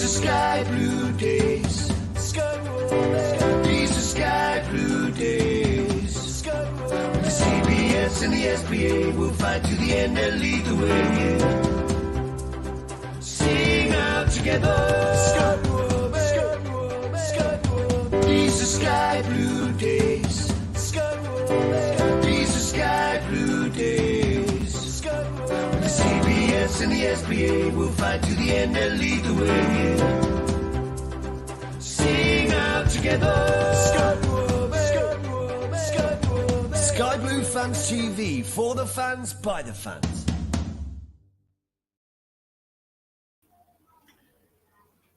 are sky blue days. These are sky blue days. The CBS and the SBA will fight to the end and lead the way. Sing out together. These are sky blue days. These are sky blue days. The CBS and the SBA will fight to the end and lead the way. Sing out together. Sky Blue Fans TV, for the fans, by the fans.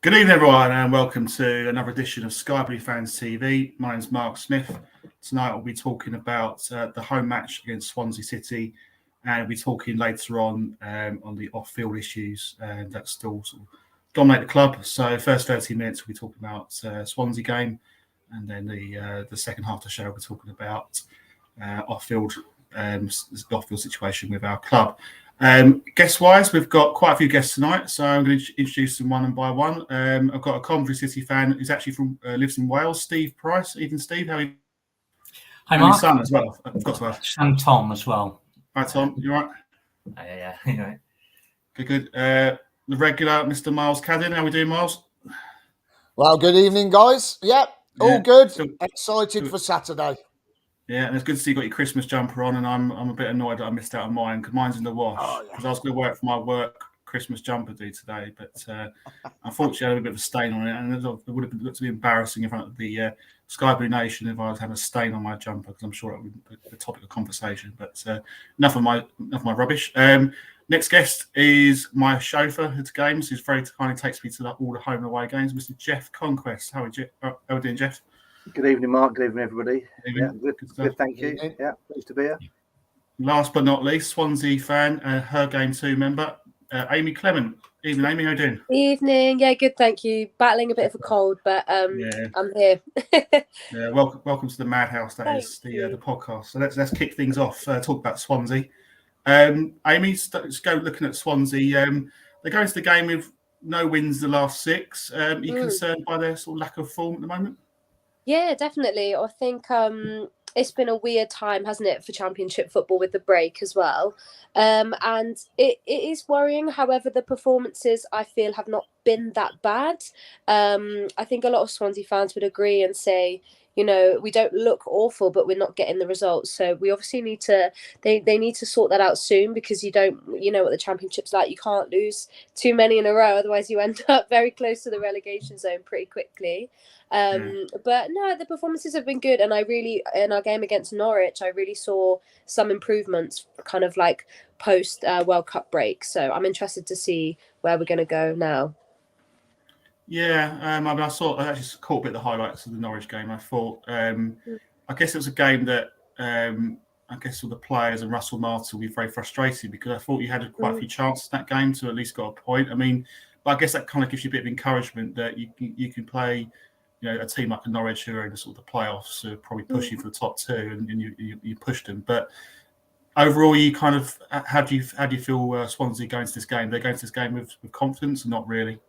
Good evening, everyone, and welcome to another edition of Sky Blue Fans TV. My name's Mark Smith. Tonight we'll be talking about the home match against Swansea City, and we'll be talking later on the off-field issues that still sort of dominate the club. So first 30 minutes we'll be talking about Swansea game, and then the second half of the show we'll be talking about off-field situation with our club. Guest-wise, we've got quite a few guests tonight, so I'm going to introduce them one by one. I've got a Coventry City fan who's actually lives in Wales, Steve Price. Even Steve, how are you? Hi, Mark. His son as well. I've got to ask. And Tom as well. Hi, Tom. You all right? Yeah. Right. Good. The regular, Mr. Miles Cadden. How are we doing, Miles? Well, good evening, guys. Yep, all good. Excited for Saturday. Yeah, and it's good to see you got your Christmas jumper on, and I'm a bit annoyed that I missed out on mine because mine's in the wash. Because I was going to wear it for my work Christmas jumper today, but unfortunately I had a bit of a stain on it, and it would have looked to be embarrassing in front of the Sky Blue Nation if I was having a stain on my jumper, because I'm sure it would be the topic of conversation. But enough of my rubbish. Next guest is my chauffeur at the games, who's very kindly takes me to all the home and away games, Mr. Jeff Conquest. How are you doing, Jeff? Good evening, Mark. Good evening, everybody. Evening. Yeah, good. Thank you. Yeah, pleased to be here. Last but not least, Swansea fan, her Game 2 member, Amy Clement. Evening, Amy. How are you doing? Evening. Yeah, good. Thank you. Battling a bit of a cold, but I'm here. Yeah, welcome to the madhouse. That is the podcast. So let's kick things off. Talk about Swansea. Amy, let's go looking at Swansea. They go into the game with no wins the last 6. Are you concerned by their sort of lack of form at the moment? Yeah, definitely. I think it's been a weird time, hasn't it, for Championship football with the break as well. And it is worrying. However, the performances, I feel, have not been that bad. I think a lot of Swansea fans would agree and say, you know, we don't look awful, but we're not getting the results. So we obviously need to, they need to sort that out soon, because you know what the Championship's like. You can't lose too many in a row, otherwise you end up very close to the relegation zone pretty quickly. But no, the performances have been good, and in our game against Norwich, I really saw some improvements kind of like post World Cup break. So I'm interested to see where we're going to go now. Yeah, I actually caught a bit of the highlights of the Norwich game. I thought, I guess it was a game that I guess all the players and Russell Martin will be very frustrated, because I thought you had quite a few chances in that game to at least got a point. I mean, but I guess that kind of gives you a bit of encouragement that you can play, you know, a team like a Norwich who are in the sort of the playoffs, who are probably pushing for the top 2, and you pushed them. But overall, you kind of how do you feel Swansea going to this game? They're going to this game with confidence, or not really?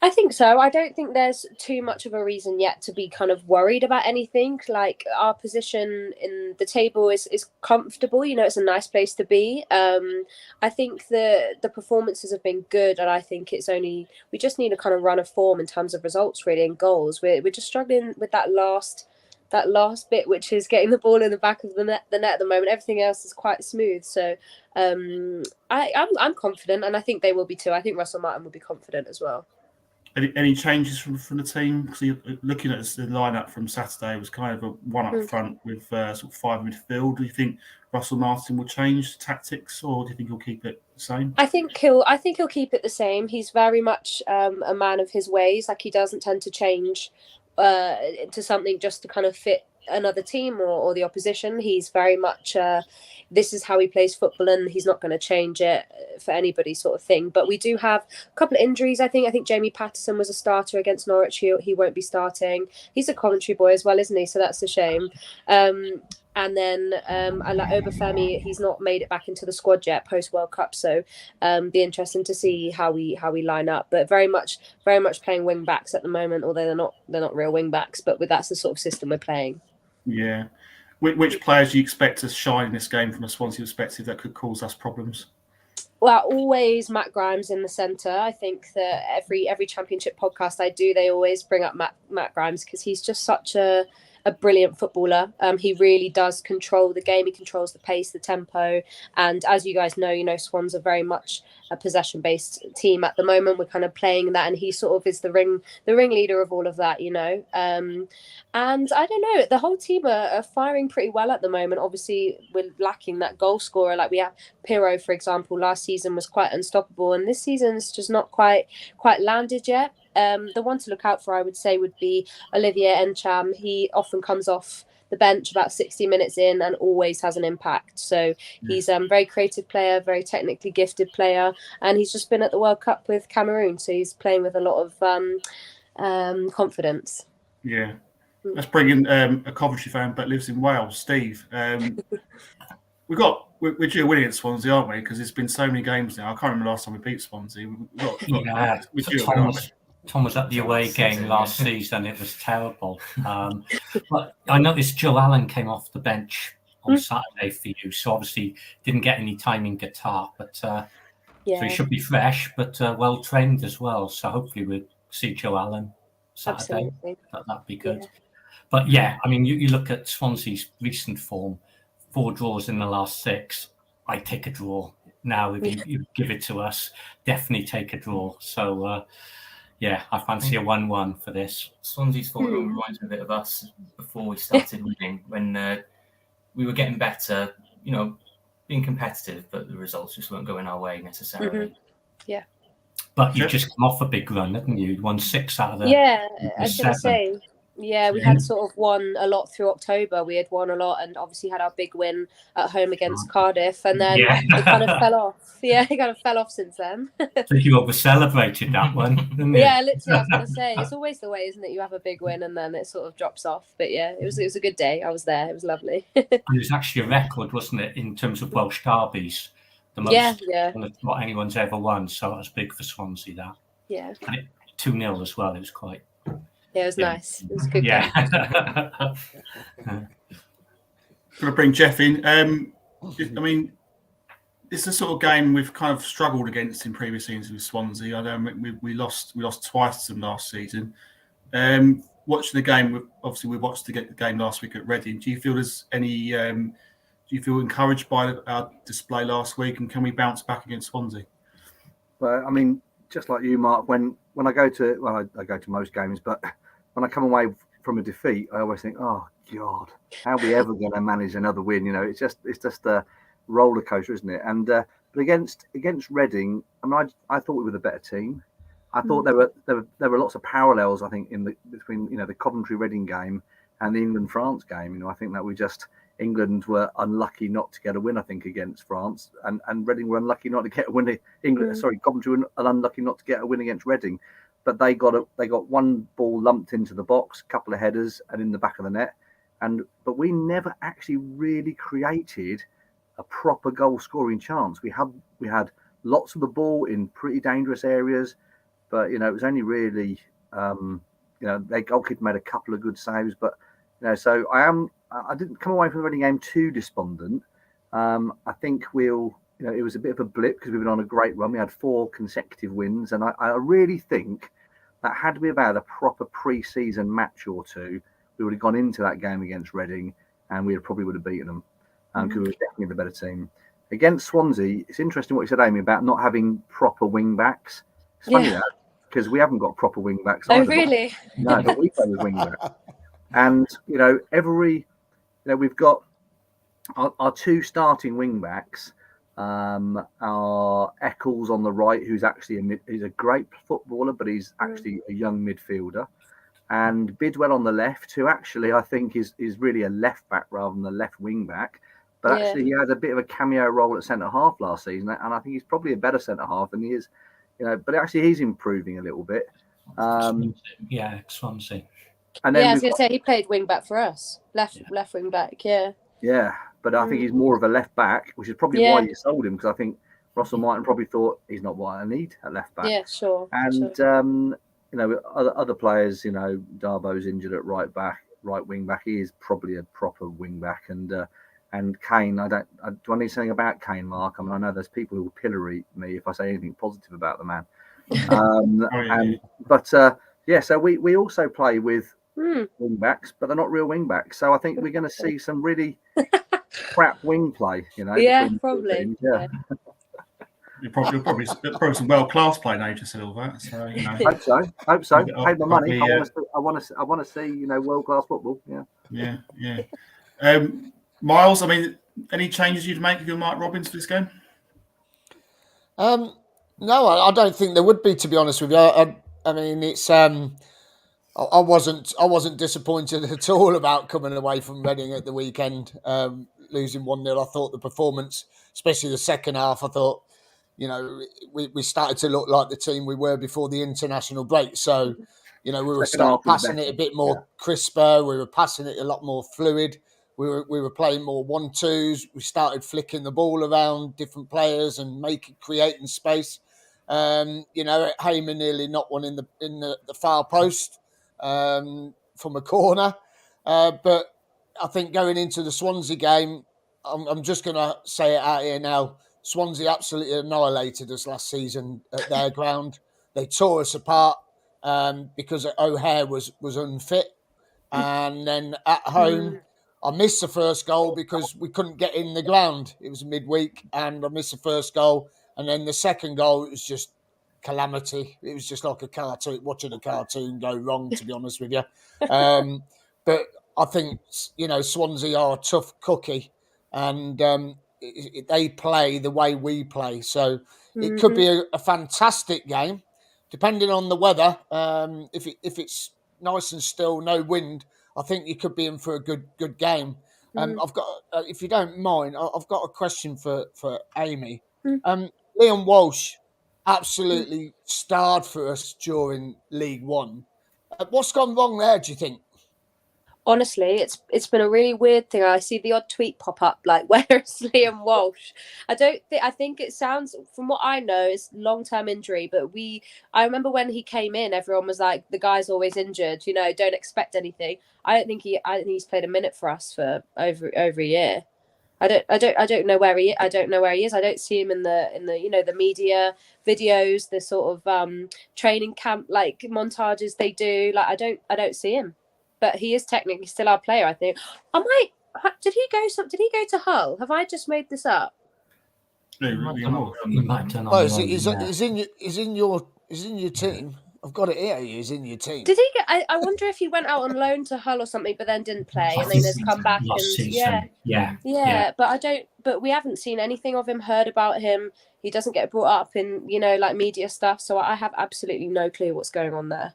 I think so. I don't think there's too much of a reason yet to be kind of worried about anything. Like, our position in the table is comfortable. You know, it's a nice place to be. I think the performances have been good, and I think we just need a kind of run of form in terms of results, really, and goals. We're just struggling with that last bit, which is getting the ball in the back of the net at the moment. Everything else is quite smooth. So I'm confident, and I think they will be too. I think Russell Martin will be confident as well. Any changes from the team? Because you're looking at the lineup from Saturday, it was kind of a one up front with sort of 5 midfield. Do you think Russell Martin will change tactics, or do you think he'll keep it the same? I think he'll keep it the same. He's very much a man of his ways. Like, he doesn't tend to change to something just to kind of fit another team or the opposition. He's very much this is how he plays football, and he's not going to change it for anybody, sort of thing. But we do have a couple of injuries. I think Jamie Patterson was a starter against Norwich. He won't be starting. He's a Coventry boy as well, isn't he? So that's a shame. And then I like Obafemi. He's not made it back into the squad yet post World Cup, so be interesting to see how we line up. But very much playing wing backs at the moment, although they're not real wing backs. But that's the sort of system we're playing. Yeah. Which players do you expect to shine in this game from a Swansea perspective that could cause us problems? Well, always Matt Grimes in the centre. I think that every Championship podcast I do, they always bring up Matt Grimes because he's just such a brilliant footballer. He really does control the game. He controls the pace, the tempo. And as you guys know, Swans are very much a possession-based team at the moment. We're kind of playing that, and he sort of is the ringleader of all of that, And I don't know, the whole team are firing pretty well at the moment. Obviously, we're lacking that goal scorer. Like we have Pirro, for example, last season was quite unstoppable, and this season's just not quite landed yet. The one to look out for, I would say, would be Olivier Encham. He often comes off the bench about 60 minutes in and always has an impact. So he's a very creative player, very technically gifted player, and he's just been at the World Cup with Cameroon, so he's playing with a lot of confidence. Yeah. Let's bring in a Coventry fan but lives in Wales, Steve. We're due winning at Swansea, aren't we? Because it's been so many games now. I can't remember the last time we beat Swansea. Tom was at the away game last season. It was terrible. But I noticed Joe Allen came off the bench on Saturday for you, so obviously didn't get any time in Qatar. But so he should be fresh, but well trained as well. So hopefully we'll see Joe Allen Saturday. Absolutely. That'd be good. Yeah. But yeah, I mean, you look at Swansea's recent form, 4 draws in the last 6. I take a draw now. If you give it to us, definitely take a draw. So. Yeah, I fancy a 1-1 for this. Swansea's form reminds me a bit of us before we started winning, when we were getting better, being competitive, but the results just weren't going our way necessarily. Mm-hmm. Yeah. But you just come off a big run, hadn't you? You won 6 out of the I was going to say. Yeah, we had sort of won a lot through October. We had won a lot and obviously had our big win at home against Cardiff. And then it kind of fell off. Yeah, it kind of fell off since then. So you over-celebrated that one, didn't you? Yeah, literally, I was going to say. It's always the way, isn't it? You have a big win and then it sort of drops off. But yeah, it was a good day. I was there. It was lovely. It was actually a record, wasn't it, in terms of Welsh derbies? The most what anyone's ever won. So it was big for Swansea, that. Yeah. And 2-0 as well. It was quite... Yeah, it was nice. It was a good game. Going to bring Jeff in. I mean, it's the sort of game we've kind of struggled against in previous seasons with Swansea. I know we lost twice to them last season. Watching the game, obviously we watched the game last week at Reading. Do you feel there's any? Do you feel encouraged by our display last week, and can we bounce back against Swansea? Well, I mean, just like you, Mark, when I go to I go to most games, but when I come away from a defeat, I always think, oh God, how are we ever going to manage another win? It's just a roller coaster, isn't it? And but against Reading, I mean, I thought we were the better team. I thought there were lots of parallels, I think, between the Coventry Reading game and the England France game. I think that England were unlucky not to get a win, I think, against France, and Reading were unlucky not to get a win. Coventry were unlucky not to get a win against Reading, but they got one ball lumped into the box, a couple of headers, and in the back of the net. But we never actually really created a proper goal scoring chance. We had lots of the ball in pretty dangerous areas, but it was only really their goalkeeper made a couple of good saves, but so I didn't come away from the Reading game too despondent. I think it was a bit of a blip because we've been on a great run. We had 4 consecutive wins, and I really think that had we had a proper pre-season match or two, we would have gone into that game against Reading, and we probably would have beaten them because we were definitely the better team. Against Swansea, it's interesting what you said, Amy, about not having proper wing backs. It's funny that because we haven't got proper wing backs. Oh, really? No, but we play with wing backs, and we've got our 2 starting wing backs. Our Eccles on the right, who's actually he's a great footballer, but he's actually a young midfielder, and Bidwell on the left, who actually I think is really a left back rather than a left wing back, but actually he had a bit of a cameo role at centre half last season, and I think he's probably a better centre half than he is, but actually he's improving a little bit. Swansea. And then I was going to say he played wing back for us, left wing back. Yeah. Yeah, but I think he's more of a left back, which is probably why you sold him, because I think Russell Martin probably thought he's not what I need at left back. Yeah, sure. And you know, other players, you know, Darbo's injured at right wing back. He is probably a proper wing back, and Kane. Do I need something about Kane, Mark? I mean, I know there's people who will pillory me if I say anything positive about the man. So we also play with wing backs, but they're not real wing backs. So I think we're going to see some really crap wing play. You know, yeah, probably. Yeah. You're probably some world class play, Nature Silver. So you know. Hope so. Paid my money. I want to see, you know, world class football. Yeah. Yeah. Miles, I mean, any changes you'd make if you're Mike Robbins for this game? No, I don't think there would be, to be honest with you. I mean, it's I wasn't disappointed at all about coming away from Reading at the weekend, losing 1-0. I thought the performance, especially the second half, I thought, you know, we started to look like the team we were before the international break. So, you know, we were passing it a bit more crisper. We were passing it a lot more fluid. We were playing more 1-2s. We started flicking the ball around different players and creating space. You know, Heyman nearly knocked one in the far post from a corner. But I think going into the Swansea game, I'm just going to say it out here now. Swansea absolutely annihilated us last season at their ground. They tore us apart because O'Hare was unfit. And then at home, I missed the first goal because we couldn't get in the ground. It was midweek and I missed the first goal. And then the second goal, it was just calamity. It was just like a cartoon, watching a cartoon go wrong, to be honest with you. But I think, you know, Swansea are a tough cookie and they play the way we play. So it could be a fantastic game, depending on the weather. If it's nice and still, no wind, I think you could be in for a good game. I've got, if you don't mind, I've got a question for Amy. Liam Walsh absolutely starred for us during League One. What's gone wrong there, do you think? Honestly, it's been a really weird thing. I see the odd tweet pop up like, "Where is Liam Walsh?" I think it sounds, from what I know, it's long-term injury. But I remember when he came in, everyone was like, "The guy's always injured. You know, don't expect anything." I don't think he's played a minute for us for over a year. I don't know where he. I don't know where he is. I don't see him in the you know, the media videos, the sort of training camp like montages they do. Like I don't see him. But he is technically still our player, I think. Did he go to Hull? Have I just made this up? He's in your team. I've got it here. He's in your team. Did he get? I wonder if he went out on loan to Hull or something, but then didn't play, and then has come back and But we haven't seen anything of him, heard about him. He doesn't get brought up in, you know, like media stuff. So I have absolutely no clue what's going on there.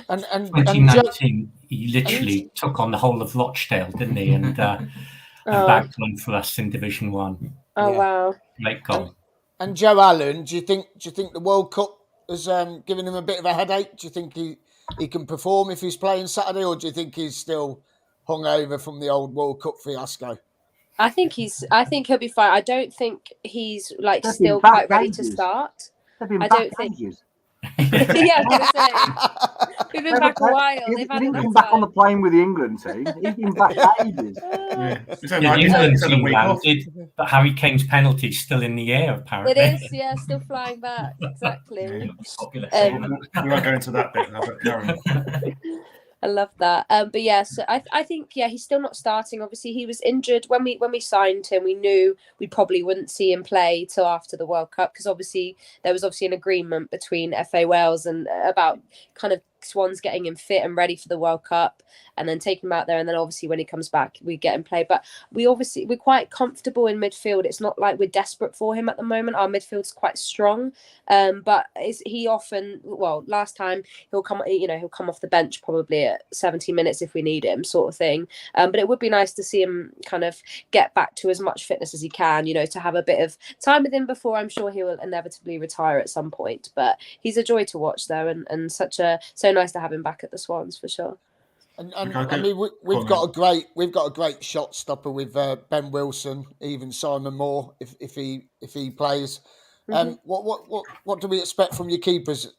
And 2019, he literally took on the whole of Rochdale, didn't he? And backed on for us in Division 1. Oh wow! Late goal. And Joe Allen, do you think the World Cup has given him a bit of a headache? Do you think he can perform if he's playing Saturday, or do you think he's still hungover from the old World Cup fiasco? I think he'll be fine. I don't think he's like still quite ready to start. I don't think. Yeah, we've been back a while. He's been back on the plane with the England team. He's been back ages. The England team landed, but Harry Kane's penalty is still in the air, apparently. It is, yeah, still flying back. Exactly. We won't go into that bit now, but carry on. I love that. But yeah, so I think he's still not starting. Obviously, he was injured when we signed him. We knew we probably wouldn't see him play till after the World Cup, because obviously there was an agreement between FA Wales and about kind of Swans getting him fit and ready for the World Cup, and then take him out there, and then obviously when he comes back we get him play. But we're quite comfortable in midfield. It's not like we're desperate for him at the moment. Our midfield's quite strong, but he often, last time he'll come off the bench probably at 70 minutes if we need him, sort of thing. But it would be nice to see him kind of get back to as much fitness as he can, you know, to have a bit of time with him before I'm sure he will inevitably retire at some point. But he's a joy to watch though, and so nice to have him back at the Swans for sure. And Okay, I mean, we've got a great shot stopper with Ben Wilson, even Simon Moore if he plays. What do we expect from your keepers?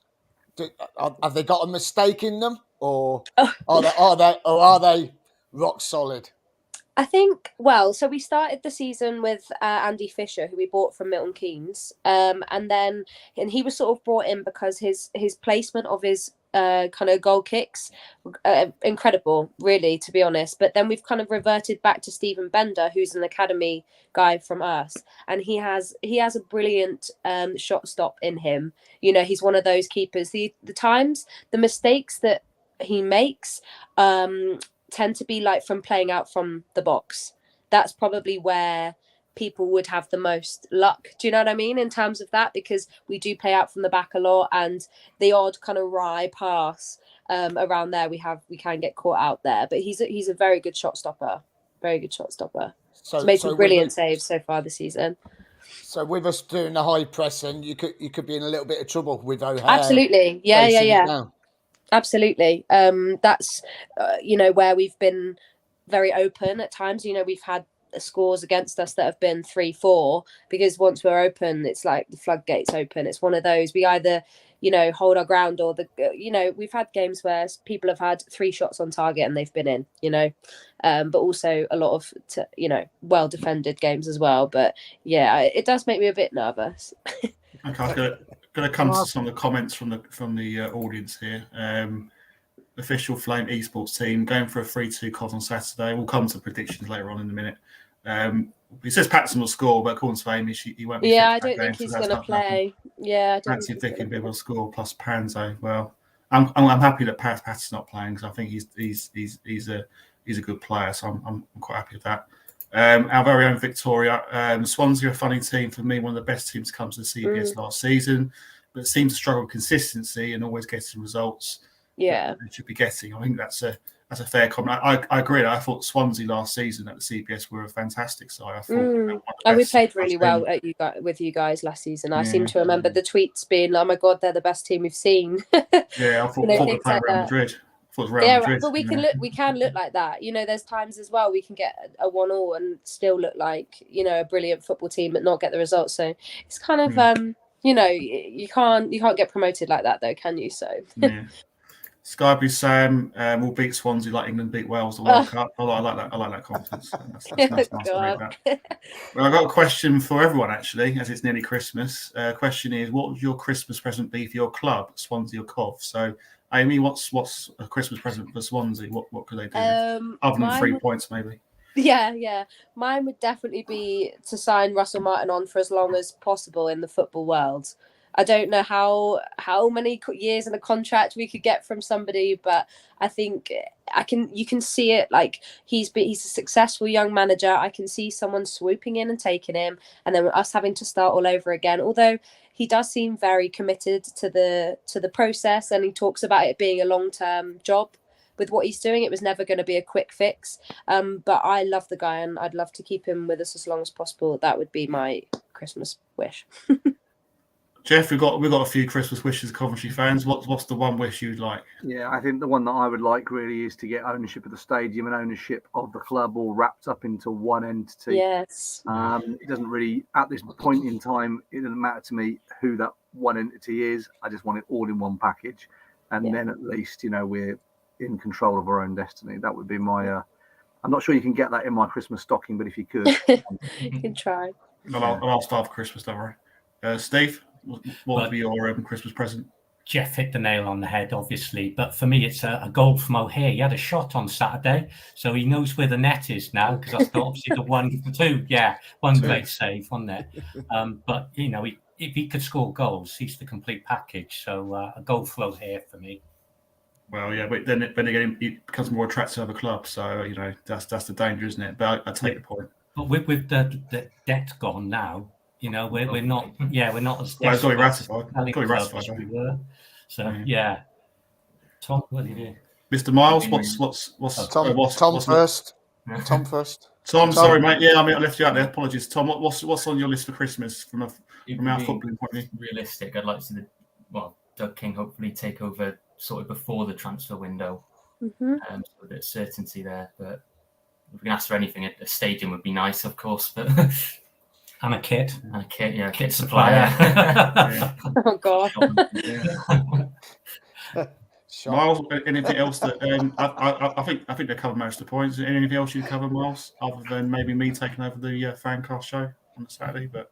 Have they got a mistake in them, or are they rock solid? I think, well, so we started the season with Andy Fisher, who we bought from Milton Keynes, and he was sort of brought in because his placement of his kind of goal kicks, incredible, really, to be honest. But then we've kind of reverted back to Stephen Bender, who's an academy guy from us, and he has a brilliant shot stop in him. You know, he's one of those keepers. The mistakes that he makes tend to be like from playing out from the box. That's probably where people would have the most luck. Do you know what I mean? In terms of that, because we do play out from the back a lot, and the odd kind of wry pass around there, we can get caught out there. But he's a very good shot stopper. Very good shot stopper. So made some brilliant saves so far this season. So with us doing the high pressing, you could be in a little bit of trouble with O'Hare. Absolutely. Yeah. Absolutely. That's where we've been very open at times. You know, we've had scores against us that have been 3-4, because once we're open, it's like the floodgates open. It's one of those, we either hold our ground, or we've had games where people have had 3 shots on target and they've been in, but also a lot of well defended games as well. But yeah, it does make me a bit nervous. Okay, going to come to some of the comments from the audience here. Official Flame esports team going for a 3-2 COD on Saturday. We'll come to predictions later on in a minute. He says Patson will score, but according to Flame, he won't be. Yeah, I don't think he's going to play. Yeah, I don't think Vicky will score plus Panzo. Well, I'm happy that Pat's not playing, because I think he's a good player. So I'm quite happy with that. Our very own Victoria. Swansea are a funny team. For me, one of the best teams to come to the CBS last season, but seems to struggle with consistency and always getting results. Yeah, they should be getting. I think that's a fair comment. I agree. I thought Swansea last season at the CBS were a fantastic side. I thought we played really well with you guys last season. I seem to remember the tweets being, "Oh my god, they're the best team we've seen." Yeah, I thought we were playing Real Madrid. Madrid, but we can look like that. There's times as well we can get a 1-1 and still look like a brilliant football team, but not get the results. So it's kind of you can't get promoted like that though, can you? So yeah. Skyblue Sam will beat Swansea like England beat Wales the World Cup. I like that. I like that confidence. That's nice to read that. Well, I've got a question for everyone actually, as it's nearly Christmas. Question is, what would your Christmas present be for your club, Swansea or Cov? So, Amy, what's a Christmas present for Swansea? What could they do other than 3 points, maybe? Yeah. Mine would definitely be to sign Russell Martin on for as long as possible in the football world. I don't know how many years in a contract we could get from somebody, but I think you can see it. Like he's a successful young manager. I can see someone swooping in and taking him, and then us having to start all over again. Although he does seem very committed to the process, and he talks about it being a long-term job. With what he's doing, it was never going to be a quick fix. But I love the guy, and I'd love to keep him with us as long as possible. That would be my Christmas wish. Jeff, we've got a few Christmas wishes, Coventry fans. What's the one wish you'd like? Yeah, I think the one that I would like really is to get ownership of the stadium and ownership of the club all wrapped up into one entity. Yes. It doesn't really, at this point in time, it doesn't matter to me who that one entity is. I just want it all in one package, and then at least we're in control of our own destiny. That would be my. I'm not sure you can get that in my Christmas stocking, but if you could, you can try. I'll start for Christmas, don't worry. Steve, what would be your Christmas present? Jeff hit the nail on the head, obviously, but for me, it's a goal from O'Hare. He had a shot on Saturday, so he knows where the net is now, because that's obviously the 1-2. Yeah, one great save, wasn't it? But if he could score goals, he's the complete package. So a goal for O'Hare for me. Well, yeah, but then again, it becomes more attractive to other clubs. So that's the danger, isn't it? But I take the point. But with the debt gone now, we're not. Yeah, we're not as. Well, it's got to be ratified. As we were. So yeah. Tom, what do you do? Mr. Myles, what's Tom first? Tom first. Tom, sorry, mate. Yeah, I left you out there. Apologies, Tom. What's on your list for Christmas from our footballing point of view? Realistic. I'd like to see Doug King hopefully take over sort of before the transfer window. So a bit of certainty there. But if we can ask for anything, a stadium would be nice, of course. But And a kit. Kit supplier. Oh God. Miles, anything else that I think they covered most of the points. Anything else you cover, Miles, other than maybe me taking over the Fancast show on a Saturday? But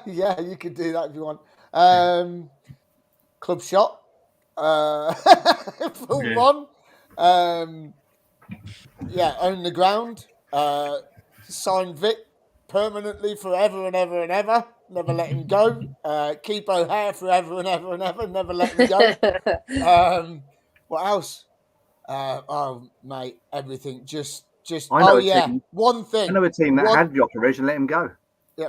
yeah, you could do that if you want. Club shot for one. Own the ground. Sign Vic permanently forever and ever and ever. Never let him go. Keep O'Hare forever and ever and ever. Never let him go. What else? Mate, everything. Just. One thing. I know a team that had Djokovic and let him go.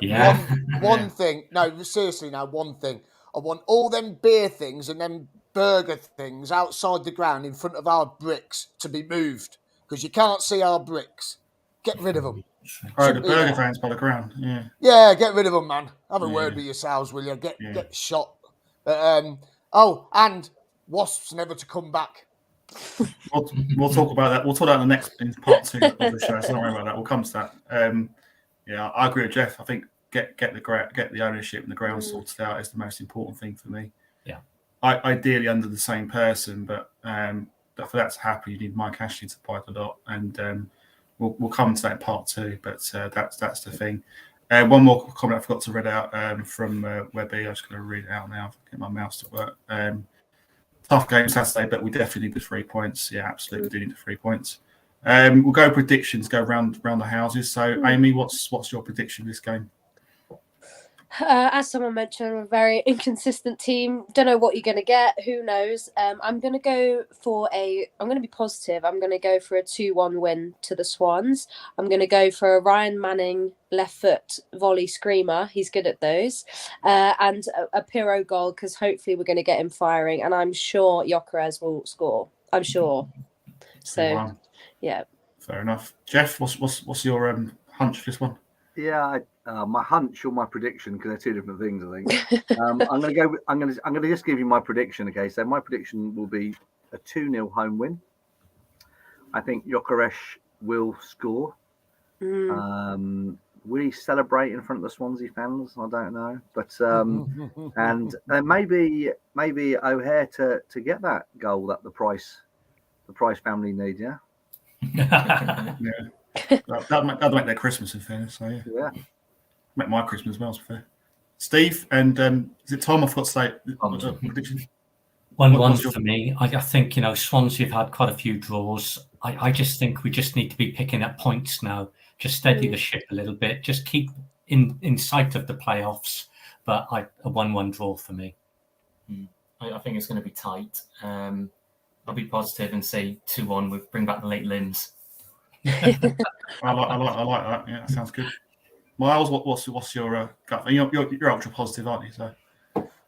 Yeah. One thing. No, seriously, now one thing. I want all them beer things and them burger things outside the ground in front of our bricks to be moved because you can't see our bricks. Get rid of them. Oh, the burger fans by the ground. Yeah. Yeah, get rid of them, man. Have a word with yourselves, will you? Get shot. And Wasps never to come back. We'll talk about that. We'll talk about that in part 2 of the show. So don't worry about that. We'll come to that. I agree with Jeff. I think get the ownership and the ground sorted out is the most important thing for me. Yeah. Ideally under the same person, but for that to happen, you need Mike Ashley to buy the lot, and we'll come to that in part 2. But that's the thing. One more comment I forgot to read out from Webby. I'm just going to read it out now. Get my mouse to work. Tough game Saturday, but we definitely need the 3 points. Yeah, absolutely do need the 3 points. We'll go predictions, go round the houses. So, Amy, what's your prediction of this game? As someone mentioned, we're a very inconsistent team. Don't know what you're going to get. Who knows? I'm going to go I'm going to be positive. I'm going to go for a 2-1 win to the Swans. I'm going to go for a Ryan Manning left foot volley screamer. He's good at those. And a Pirro goal because hopefully we're going to get him firing. And I'm sure Gyökeres will score. I'm sure. So, yeah. Fair enough. Jeff, what's your hunch for this one? Yeah, my hunch or my prediction, because they're two different things, I think. I'm going to just give you my prediction. Okay, so my prediction will be a 2-0 home win. I think Gyökeres will score. Will he celebrate in front of the Swansea fans? I don't know, but and maybe O'Hare to get that goal that the Price family need. Yeah. Yeah. That'll make their Christmas, in fairness. So yeah. Make my Christmas as well, to be fair. Steve and is it Tom? I forgot to say prediction. 1-1 for me. I think Swansea have had quite a few draws. I just think we just need to be picking up points now. Just steady the ship a little bit. Just keep in sight of the playoffs. But a 1-1 draw for me. I think it's going to be tight. I'll be positive and say 2-1. We'll bring back the late limbs. I like that. Yeah, that sounds good. Miles, what's your gut? You're ultra positive, aren't you? So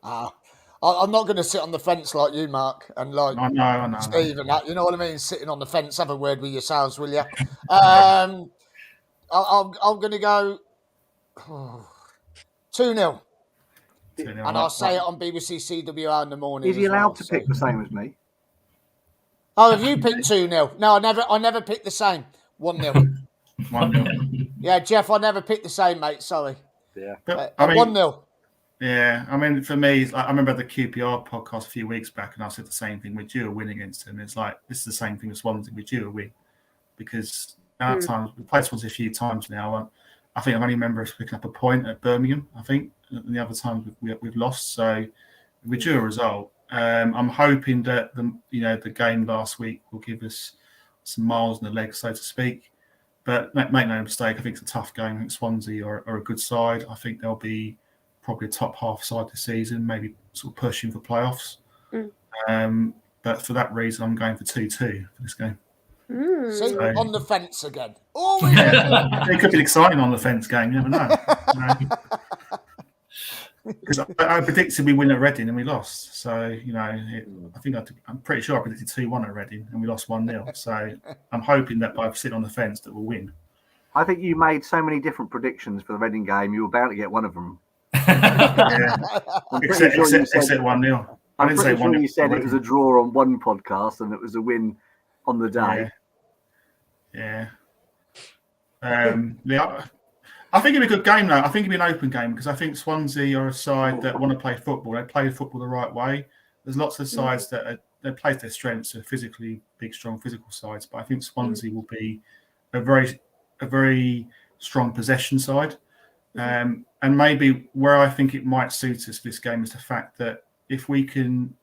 I'm not going to sit on the fence like you, Mark, and like no, Steve and that. You know what I mean? Sitting on the fence. Have a word with yourselves, will you? I'm going to go 2-0. And I'll say it on BBC CWR in the morning. Is he allowed to pick the same as me? Oh, have you picked 2-0? No, I never picked the same. 1-0. 1-0. Yeah, Jeff, I never picked the same, mate. Sorry. Yeah. 1-0. Yeah, I mean, for me, I remember the QPR podcast a few weeks back, and I said the same thing. We're due a win against him. It's like this is the same thing as Swansea. We're due a win because our times we played Swansea a few times now. I think I only remember us picking up a point at Birmingham. I think, and the other times we've lost. So we're due a result. I'm hoping that the game last week will give us some miles in the leg, so to speak. But make no mistake, I think it's a tough game. I think Swansea are a good side. I think they'll be probably a top half side this season, maybe sort of pushing for playoffs. But for that reason, I'm going for 2-2 for this game. So on the fence again. Oh, yeah. It could be exciting on the fence game. You never know. Because I predicted we win at Reading and we lost. So, I'm pretty sure I predicted 2-1 at Reading and we lost 1-0. So I'm hoping that by sitting on the fence that we'll win. I think you made so many different predictions for the Reading game, you were bound to get one of them. Yeah. Except 1-0. I I'm didn't say pretty sure one. you said it was a draw on one podcast and it was a win on the day. Yeah. Yeah. I think it'd be a good game, though. I think it'd be an open game because I think Swansea are a side that want to play football. They play football the right way. There's lots of sides that they play to their strengths, are physically big, strong physical sides. But I think Swansea will be a very strong possession side. And maybe where I think it might suit us this game is the fact that if we can,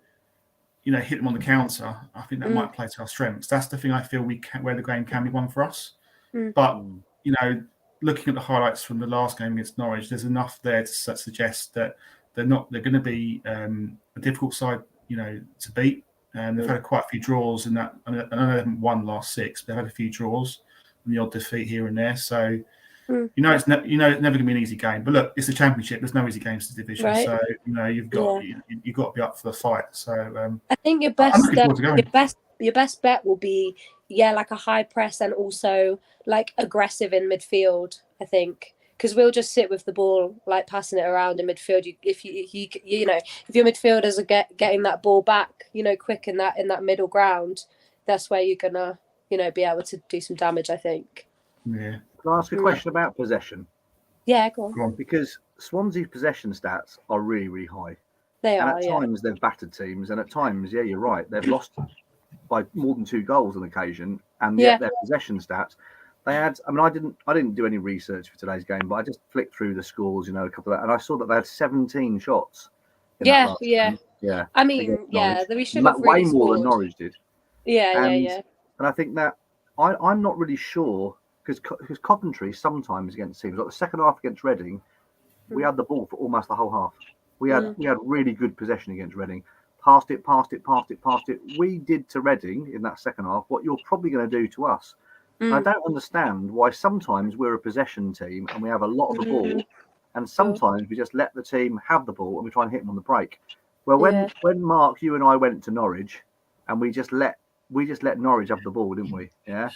hit them on the counter, I think that might play to our strengths. That's the thing I feel where the game can be won for us. But looking at the highlights from the last game against Norwich, there's enough there to suggest that they're going to be a difficult side, to beat. And they've had quite a few draws in that. I know they haven't won the last 6, but they've had a few draws and the odd defeat here and there. So it's never going to be an easy game. But look, it's the Championship. There's no easy games to the division. Right. So you've got to be up for the fight. So I think your best bet will be like a high press and also like aggressive in midfield. I think because we'll just sit with the ball, like passing it around in midfield. If your midfielders are getting that ball back, quick in that middle ground, that's where you're gonna be able to do some damage. I think. Yeah. Can I ask a question about possession? Yeah, go on. Because Swansea's possession stats are really, really high. They and are. at times they've battered teams, and at times, you're right, they've lost by more than 2 goals on occasion, and yet their possession stats. They had. I mean, I didn't do any research for today's game, but I just flicked through the scores, a couple of that, and I saw that they had 17 shots. Yeah. I mean, we should have way really more than scored. Norwich did. Yeah. And I think that I'm not really sure because Coventry sometimes against teams like the second half against Reading, we had the ball for almost the whole half. We had really good possession against Reading. Passed it. We did to Reading in that second half what you're probably going to do to us. I don't understand why sometimes we're a possession team and we have a lot of the ball, and sometimes we just let the team have the ball and we try and hit them on the break. Well, when Mark, you and I went to Norwich, and we just let Norwich have the ball, didn't we? Yeah.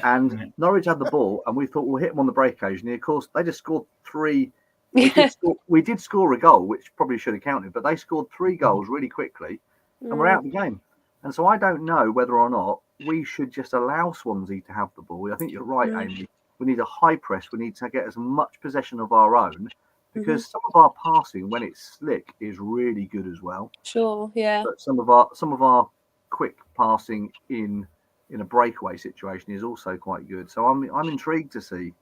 And Norwich had the ball, and we thought we'll hit them on the break occasionally. Of course, they just scored 3. We did score a goal, which probably should have counted, but they scored 3 goals really quickly, and we're out of the game. And so I don't know whether or not we should just allow Swansea to have the ball. I think you're right, Amy. We need a high press. We need to get as much possession of our own, because some of our passing, when it's slick, is really good as well. Sure, yeah. But some of our quick passing in a breakaway situation is also quite good. So I'm intrigued to see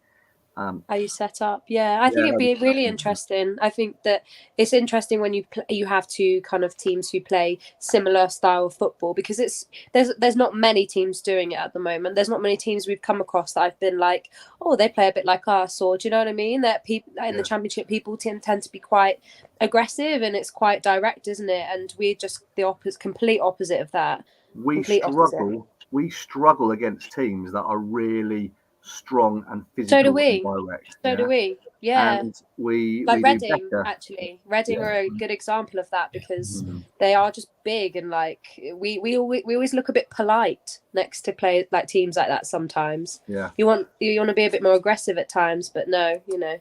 how you set up. I think it'd be really interesting. I think that it's interesting when you have 2 kind of teams who play similar style of football, because there's not many teams doing it at the moment. There's not many teams we've come across that I've been like, oh, they play a bit like us, or do you know what I mean? That people in the Championship, people tend to be quite aggressive and it's quite direct, isn't it? And we're just the complete opposite of that. We struggle against teams that are really strong and physical. So do we. Direct, do we. Yeah. And we Reading, actually. Reading are a good example of that, because they are just big, and like we always look a bit polite next to play like teams like that sometimes. Yeah. You want to be a bit more aggressive at times, but no, Yeah.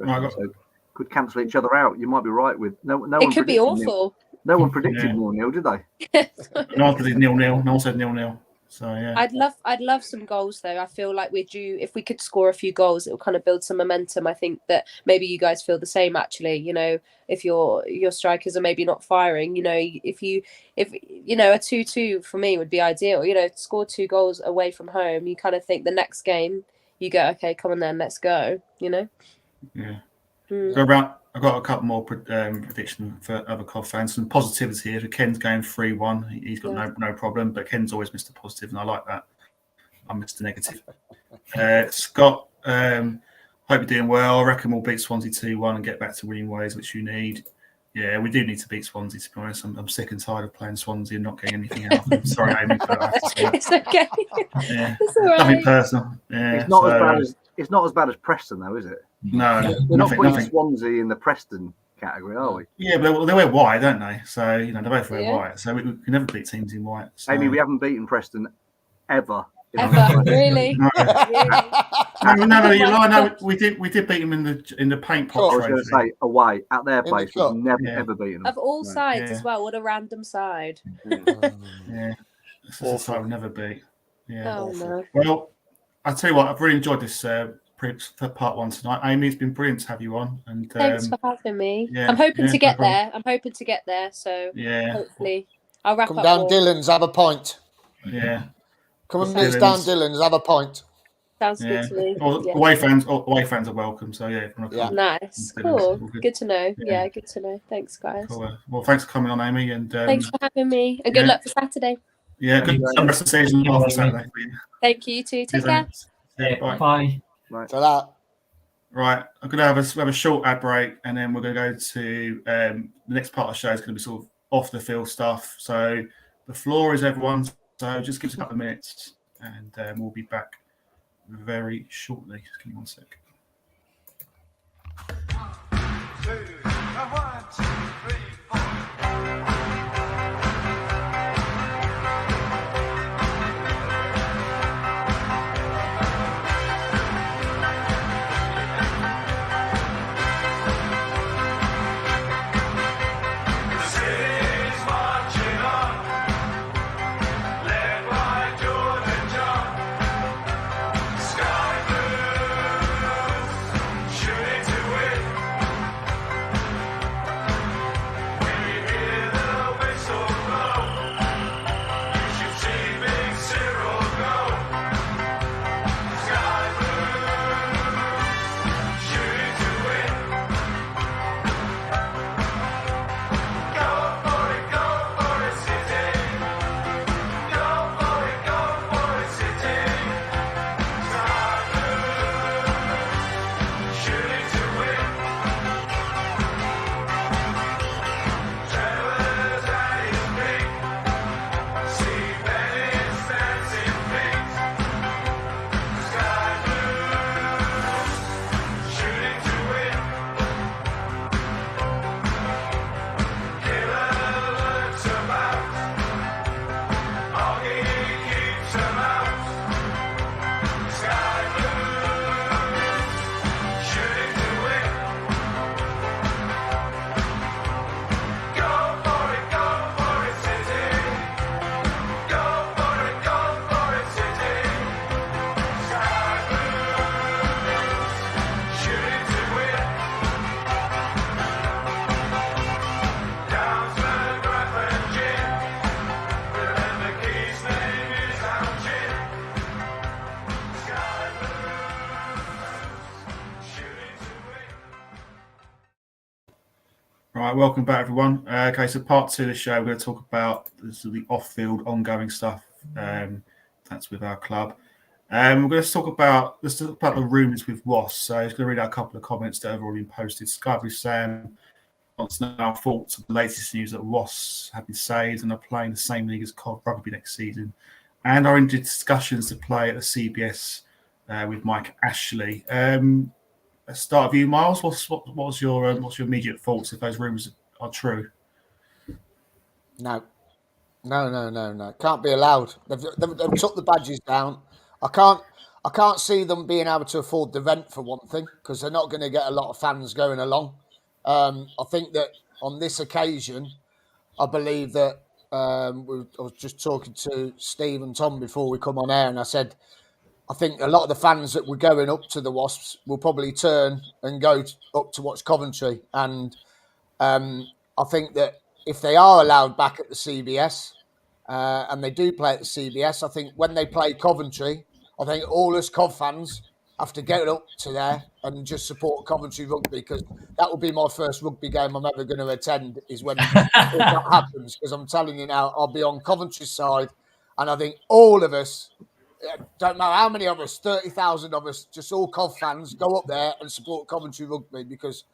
So could cancel each other out. You might be right with no. It could be awful. No one predicted 0-0, did they? No one predicted 0-0. No one said 0-0. So yeah. I'd love some goals though. I feel like we're due. If we could score a few goals, it will kind of build some momentum. I think that maybe you guys feel the same. Actually, if your strikers are maybe not firing, if a 2-2 for me would be ideal. Score 2 goals away from home. You kind of think the next game you go, okay, come on then, let's go. Yeah. So I've got a couple more predictions for other Cov fans. Some positivity here. So Ken's going 3-1. He's got no problem, but Ken's always Mr. Positive, and I like that. I'm Mr. Negative. Scott, hope you're doing well. I reckon we'll beat Swansea 2-1 and get back to winning ways, which you need. Yeah, we do need to beat Swansea, to be honest. I'm sick and tired of playing Swansea and not getting anything out of them. Sorry, Amy, but I have to say that. It's okay. Yeah. It's all right. Nothing personal. Yeah, it's not as bad as Preston, though, is it? No, we're not putting Swansea in the Preston category, are we? Yeah, but they wear white, don't they? So they both wear white. So we can never beat teams in white. So. Amy, we haven't beaten Preston ever Ever, really? No, Really? no, you're Oh lying. my No, we did beat them in the paint pot Cool. I was going to trophy. say away at their the place. We've cup. never Yeah. ever beaten them. Of all No. sides Yeah. as well. What a random side. Yeah, this is a side we'll never beat. Yeah. Oh no. Well, I tell you what, I've really enjoyed this for part one tonight. Amy, it's been brilliant to have you on. And Thanks for having me. yeah, I'm hoping yeah, to get no problem. there. I'm hoping to get there. So Yeah, hopefully I'll wrap Come up. down more. Dylan's, have a pint. yeah. Come and Dylan's. meet down Dylan's, have a pint. Sounds Yeah. good to me. Or Yeah. away fans are welcome. So yeah, if you want to come. Nice. Dylan's, Cool. all good. Good to know. Yeah. Yeah, good to know. Thanks, guys. Cool. Well, thanks for coming on, Amy, and Thanks for having me. And good luck for Saturday. Yeah, good rest of the season off for Saturday. Thank you, you too. Take care. Yeah, bye. Bye. So that. Right, I'm going to have a short ad break, and then we're going to go to the next part of the show is going to be sort of off the field stuff. So the floor is everyone's. So just give us a couple of minutes, and we'll be back very shortly. Just give me 1 sec. 2, 1, 2, 3, 4. Right, welcome back, everyone. Okay, so part two of the show, we're going to talk about the off-field ongoing stuff that's with our club. We're going to talk about the rumours with Ross. So I'm just going to read out a couple of comments that have already been posted. Skyby Sam wants to know our thoughts on the latest news that Ross have been saved and are playing the same league as Cod Rugby next season, and are in discussions to play at the CBS with Mike Ashley. Let's start with you, Miles. What's your immediate thoughts if those rumours are true? No. Can't be allowed. They've took the badges down. I can't see them being able to afford the rent for one thing, because they're not going to get a lot of fans going along. I think that on this occasion, I believe that I was just talking to Steve and Tom before we come on air, and I said, I think a lot of the fans that were going up to the Wasps will probably turn and go up to watch Coventry. And I think that if they are allowed back at the CBS and they do play at the CBS, I think when they play Coventry, I think all us Cov fans have to get up to there and just support Coventry rugby, because that will be my first rugby game I'm ever going to attend, is when that happens. Because I'm telling you now, I'll be on Coventry's side, and I think all of us, don't matter how many of us, 30,000 of us, just all Cov fans, go up there and support Coventry rugby, because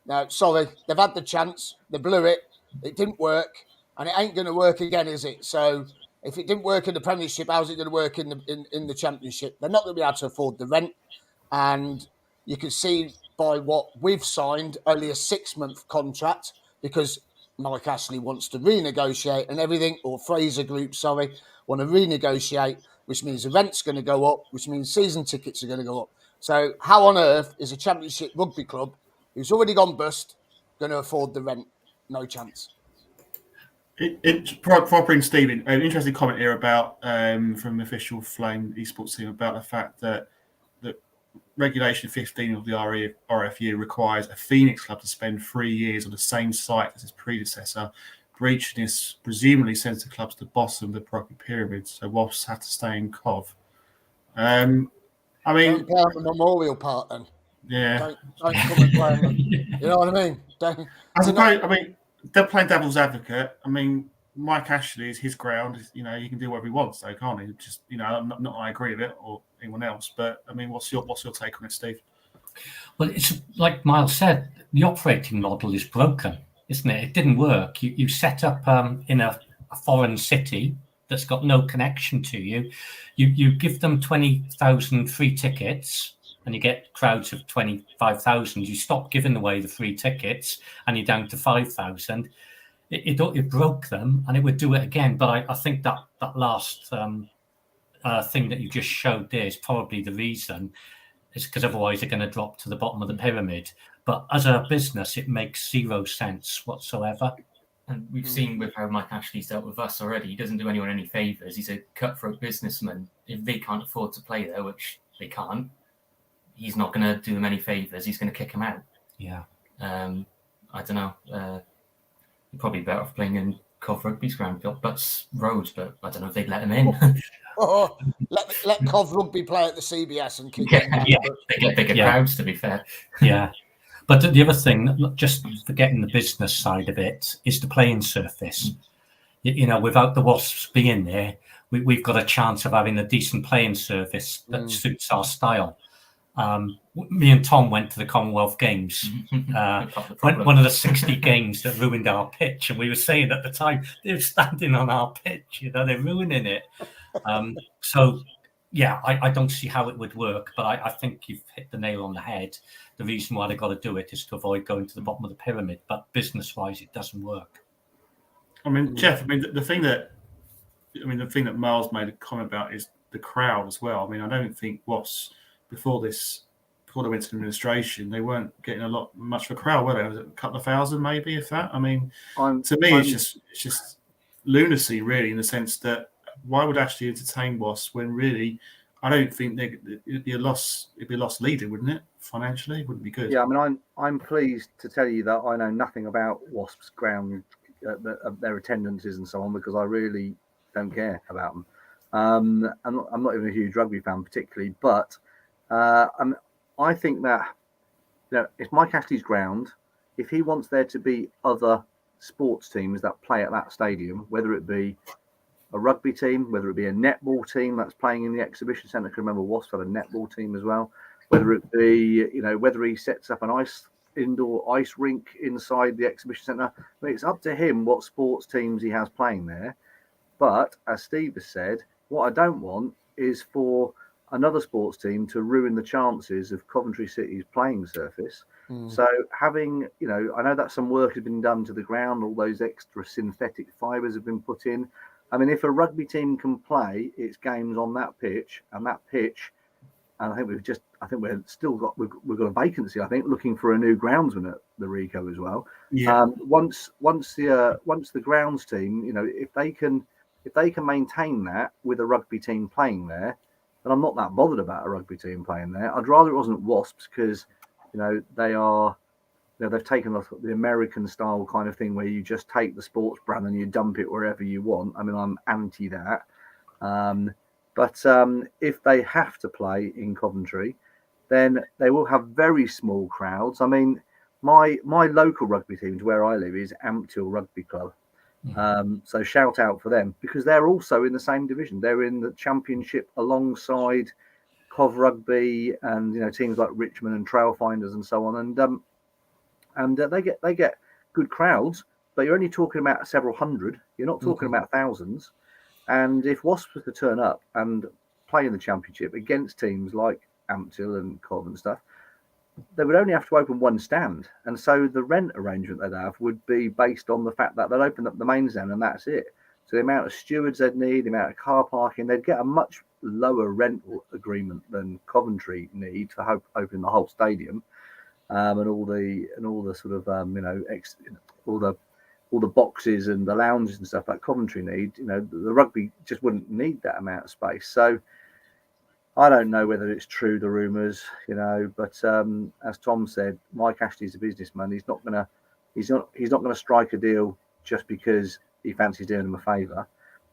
now, sorry, they've had the chance, they blew it, it didn't work, and it ain't going to work again, is it? So if it didn't work in the Premiership, how's it going to work in the Championship? They're not going to be able to afford the rent, and you can see by what we've signed, only a 6-month contract, because Mike Ashley wants to renegotiate and everything, or Fraser Group, want to renegotiate which means the rent's going to go up, which means season tickets are going to go up. So how on earth is a Championship rugby club who's already gone bust going to afford the rent? No chance. Proper Stephen, an interesting comment here about from the official Flame esports team about the fact that Regulation 15 of the RFU requires a Phoenix club to spend 3 years on the same site as its predecessor. Breaching this presumably sends the clubs to the bottom of the proper pyramid, so Wasps have to stay in Cov. I mean, don't play on the Memorial Park then. Yeah. Don't come and play on the, you know what I mean? I mean, they're playing devil's advocate. I mean, Mike Ashley is his ground. You know, he can do whatever he wants, though, can't he? Just, you know, I'm not I agree with it or anyone else, but I mean, what's your take on it, Steve? Well, it's like Myles said, the operating model is broken, isn't it? It didn't work. You set up in a foreign city that's got no connection to you. You give them 20,000 free tickets, and you get crowds of 25,000. You stop giving away the free tickets, and you're down to 5,000. It broke them, and it would do it again. But I think that last thing that you just showed there is probably the reason. It's because otherwise they're going to drop to the bottom of the pyramid. But as a business, it makes zero sense whatsoever. And we've seen with how Mike Ashley's dealt with us already. He doesn't do anyone any favours. He's a cutthroat businessman. If they can't afford to play there, which they can't, he's not going to do them any favours. He's going to kick them out. Yeah. I don't know. You're probably better off playing in Cov Rugby's ground, Butts Roads, but I don't know if they'd let him in. let Cov Rugby play at the CBS and kick They get bigger crowds, to be fair. Yeah. But the other thing, just forgetting the business side of it, is the playing surface. You know, without the Wasps being there, we've got a chance of having a decent playing surface that suits our style. Me and Tom went to the Commonwealth Games, one of the 60 games that ruined our pitch, and we were saying at the time they're standing on our pitch, you know, they're ruining it. So yeah, I don't see how it would work, but I think you've hit the nail on the head. The reason why they've got to do it is to avoid going to the bottom of the pyramid, but business-wise, it doesn't work. I mean, Jeff, I mean, the thing that Myles made a comment about is the crowd as well. I mean, I don't think before they went to administration, they weren't getting much of a crowd, were they? Was it a couple of thousand, maybe, if that? I mean, to me, it's just lunacy, really, in the sense that why would Ashley entertain Wasps when really, I don't think it'd be a loss leader, wouldn't it? Financially, it wouldn't be good. Yeah, I mean, I'm pleased to tell you that I know nothing about Wasps ground, their attendances and so on, because I really don't care about them. I'm not even a huge rugby fan particularly, but I think that, you know, it's Mike Ashley's ground. If he wants there to be other sports teams that play at that stadium, whether it be a rugby team, whether it be a netball team that's playing in the exhibition centre, I can remember Wasps had a netball team as well, whether it be, you know, whether he sets up an indoor ice rink inside the exhibition centre, I mean, it's up to him what sports teams he has playing there. But as Steve has said, what I don't want is for another sports team to ruin the chances of Coventry City's playing surface. So having, you know, I know that some work has been done to the ground, all those extra synthetic fibres have been put in. I mean, if a rugby team can play its games on that pitch, and I think we've got a vacancy, I think, looking for a new groundsman at the Rico as well. Yeah. Once the grounds team, you know, if they can maintain that with a rugby team playing there, then I'm not that bothered about a rugby team playing there. I'd rather it wasn't Wasps because, you know, they've taken the American style kind of thing where you just take the sports brand and you dump it wherever you want. I mean, I'm anti that. But if they have to play in Coventry, then they will have very small crowds. I mean, my local rugby team to where I live is Amptill Rugby Club. So shout out for them because they're also in the same division. They're in the Championship alongside Cov Rugby and, you know, teams like Richmond and Trailfinders and so on. And they get good crowds, but you're only talking about several hundred. You're not talking about thousands. And if Wasps were to turn up and play in the Championship against teams like Amptill and Cov and stuff, they would only have to open one stand. And so the rent arrangement they'd have would be based on the fact that they'd open up the main stand and that's it. So the amount of stewards they'd need, the amount of car parking, they'd get a much lower rental agreement than Coventry need to open the whole stadium, and all the sort of all the boxes and the lounges and stuff that Coventry need. You know, the rugby just wouldn't need that amount of space. So I don't know whether it's true, the rumours, you know, but as Tom said, Mike Ashley's a businessman. He's not gonna strike a deal just because he fancies doing him a favour.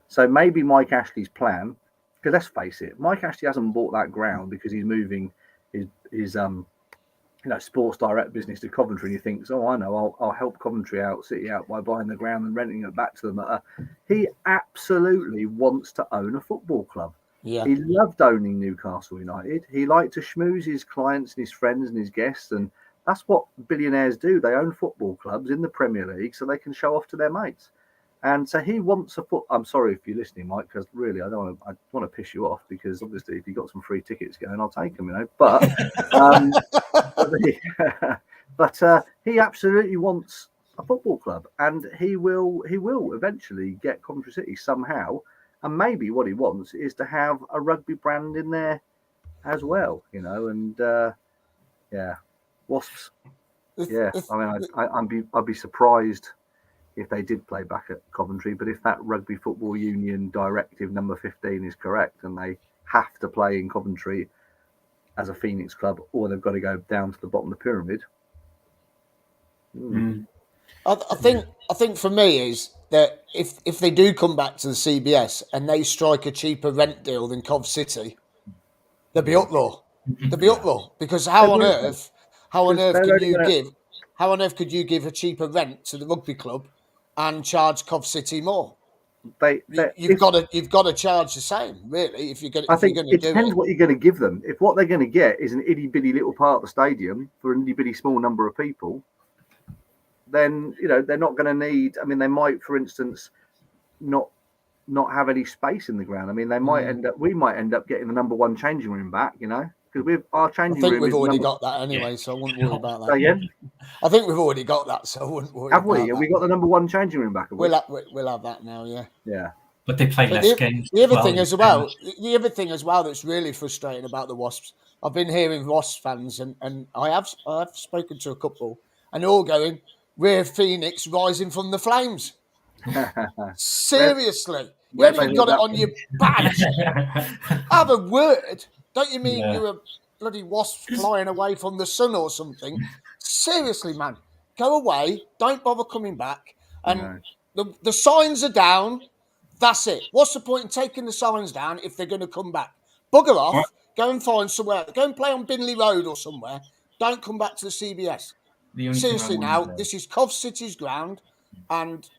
So maybe Mike Ashley's plan, because let's face it, Mike Ashley hasn't bought that ground because he's moving his Sports Direct business to Coventry, and he thinks, oh, I know, I'll help Coventry out, City out by buying the ground and renting it back to them. He absolutely wants to own a football club. Yeah. He loved owning Newcastle United. He liked to schmooze his clients and his friends and his guests, and that's what billionaires do. They own football clubs in the Premier League so they can show off to their mates. And so he wants a foot. I'm sorry if you're listening, Mike, because really I want to piss you off, because obviously if you got some free tickets going, I'll take them, you know. But he absolutely wants a football club, and he will eventually get Coventry City somehow. And maybe what he wants is to have a rugby brand in there as well, you know. And Wasps. Yeah, I mean, I'd be surprised if they did play back at Coventry, but if that Rugby Football Union directive number 15 is correct, and they have to play in Coventry as a Phoenix club, or they've got to go down to the bottom of the pyramid. I think for me is that if they do come back to the CBS and they strike a cheaper rent deal than Cov City, there'll be uproar. There'll be uproar, because how on earth could you give a cheaper rent to the rugby club and charge Cov City more? You've got to charge the same, really. If you're going to do it, it depends what you're going to give them. If what they're going to get is an itty bitty little part of the stadium for an itty bitty small number of people, then they're not going to need. I mean, they might, for instance, not have any space in the ground. I mean, we might end up getting the number one changing room back. Because our changing room. I think we've already got that anyway, so I wouldn't worry about that. Again? I think we've already got that, so I wouldn't worry. Have we? Have we got the number one changing room back? We'll have that now, yeah. Yeah. But they play less games. The other thing as well that's really frustrating about the Wasps, I've been hearing Wasps fans, and I have spoken to a couple, and they're all going, "We're Phoenix rising from the flames." Seriously, you haven't got it on your badge. Have a word. Don't you mean you're a bloody wasp flying away from the sun or something? Seriously, man, go away. Don't bother coming back. And the signs are down. That's it. What's the point in taking the signs down if they're going to come back? Bugger off. Go and find somewhere. Go and play on Binley Road or somewhere. Don't come back to the CBS. Seriously now, this is Cov City's ground, and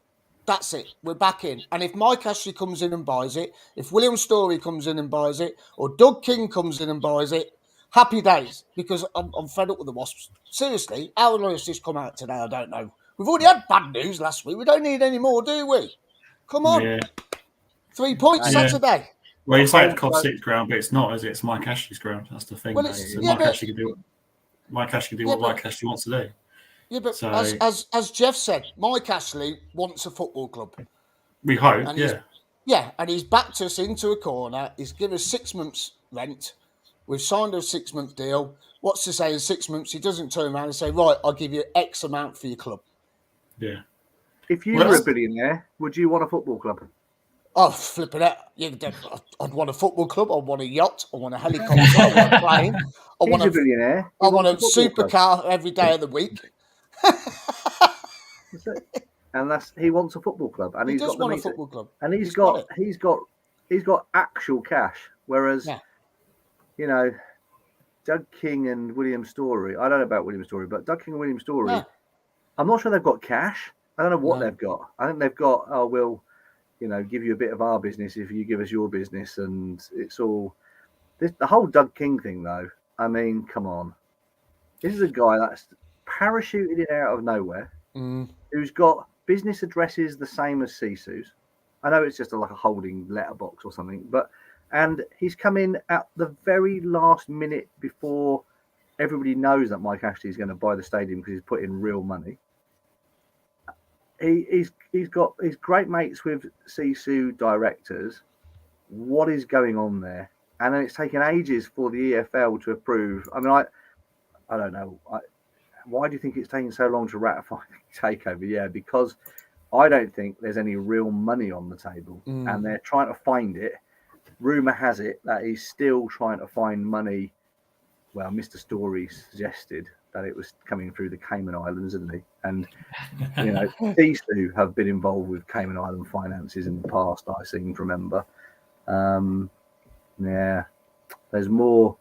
that's it. We're back in. And if Mike Ashley comes in and buys it, if William Storey comes in and buys it, or Doug King comes in and buys it, happy days, because I'm fed up with the Wasps. Seriously, how long has this come out today? I don't know. We've already had bad news last week. We don't need any more, do we? Come on. Yeah. 3 points Saturday. Well, you say it's Cov City's ground, but it's not, is it? It's Mike Ashley's ground. That's the thing. Well, Mike Ashley can do what Mike Ashley wants to do. Yeah, but as Jeff said, Mike Ashley wants a football club. We hope, and he's backed us into a corner. He's given us 6 months rent. We've signed a 6-month deal. What's to say in 6 months he doesn't turn around and say, right, I'll give you X amount for your club. Yeah. If you were a billionaire, would you want a football club? Oh, flipping it. I'd want a football club. I'd want a yacht. I want a helicopter. I want a plane. He's a billionaire. I want a supercar every day of the week. And he wants a football club, and he does want a football club, and he's got actual cash. Whereas, Doug King and William Storey. I don't know about William Storey, but Doug King and William Storey. I'm not sure they've got cash. I don't know what they've got. I think they've got. Oh, we'll, give you a bit of our business if you give us your business, and it's all. The whole Doug King thing, though. I mean, come on. This is a guy that's parachuted in out of nowhere, who's got business addresses the same as Sisu's. I know it's just like a holding letterbox or something, and he's come in at the very last minute before everybody knows that Mike Ashley is going to buy the stadium because he's put in real money. he's great mates with Sisu directors. What is going on there? And then it's taken ages for the EFL to approve. I mean, I don't know. Why do you think it's taking so long to ratify the takeover? Yeah, because I don't think there's any real money on the table, and they're trying to find it. Rumour has it that he's still trying to find money. Well, Mr. Story suggested that it was coming through the Cayman Islands, isn't he? And, you know, these two have been involved with Cayman Island finances in the past, I seem to remember. Yeah, there's more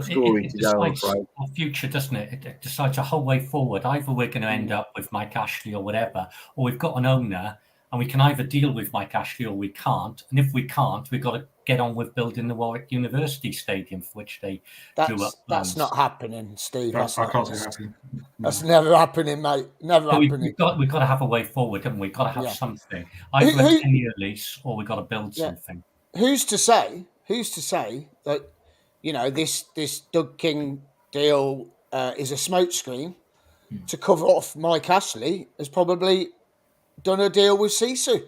story to go, I'm afraid. Our future, doesn't it? It decides a whole way forward. Either we're going to end up with Mike Ashley or whatever, or we've got an owner and we can either deal with Mike Ashley or we can't. And if we can't, we've got to get on with building the Warwick University Stadium, for which they drew up That's plans. not happening, Steve. I can't see it happening. That's never happening, mate. Never happening. We've got to have a way forward, haven't we? We've got to have something. Either a 10-year lease or we've got to build something. Who's to say that, you know, this Doug King deal is a smokescreen to cover off Mike Ashley has probably done a deal with Sisu.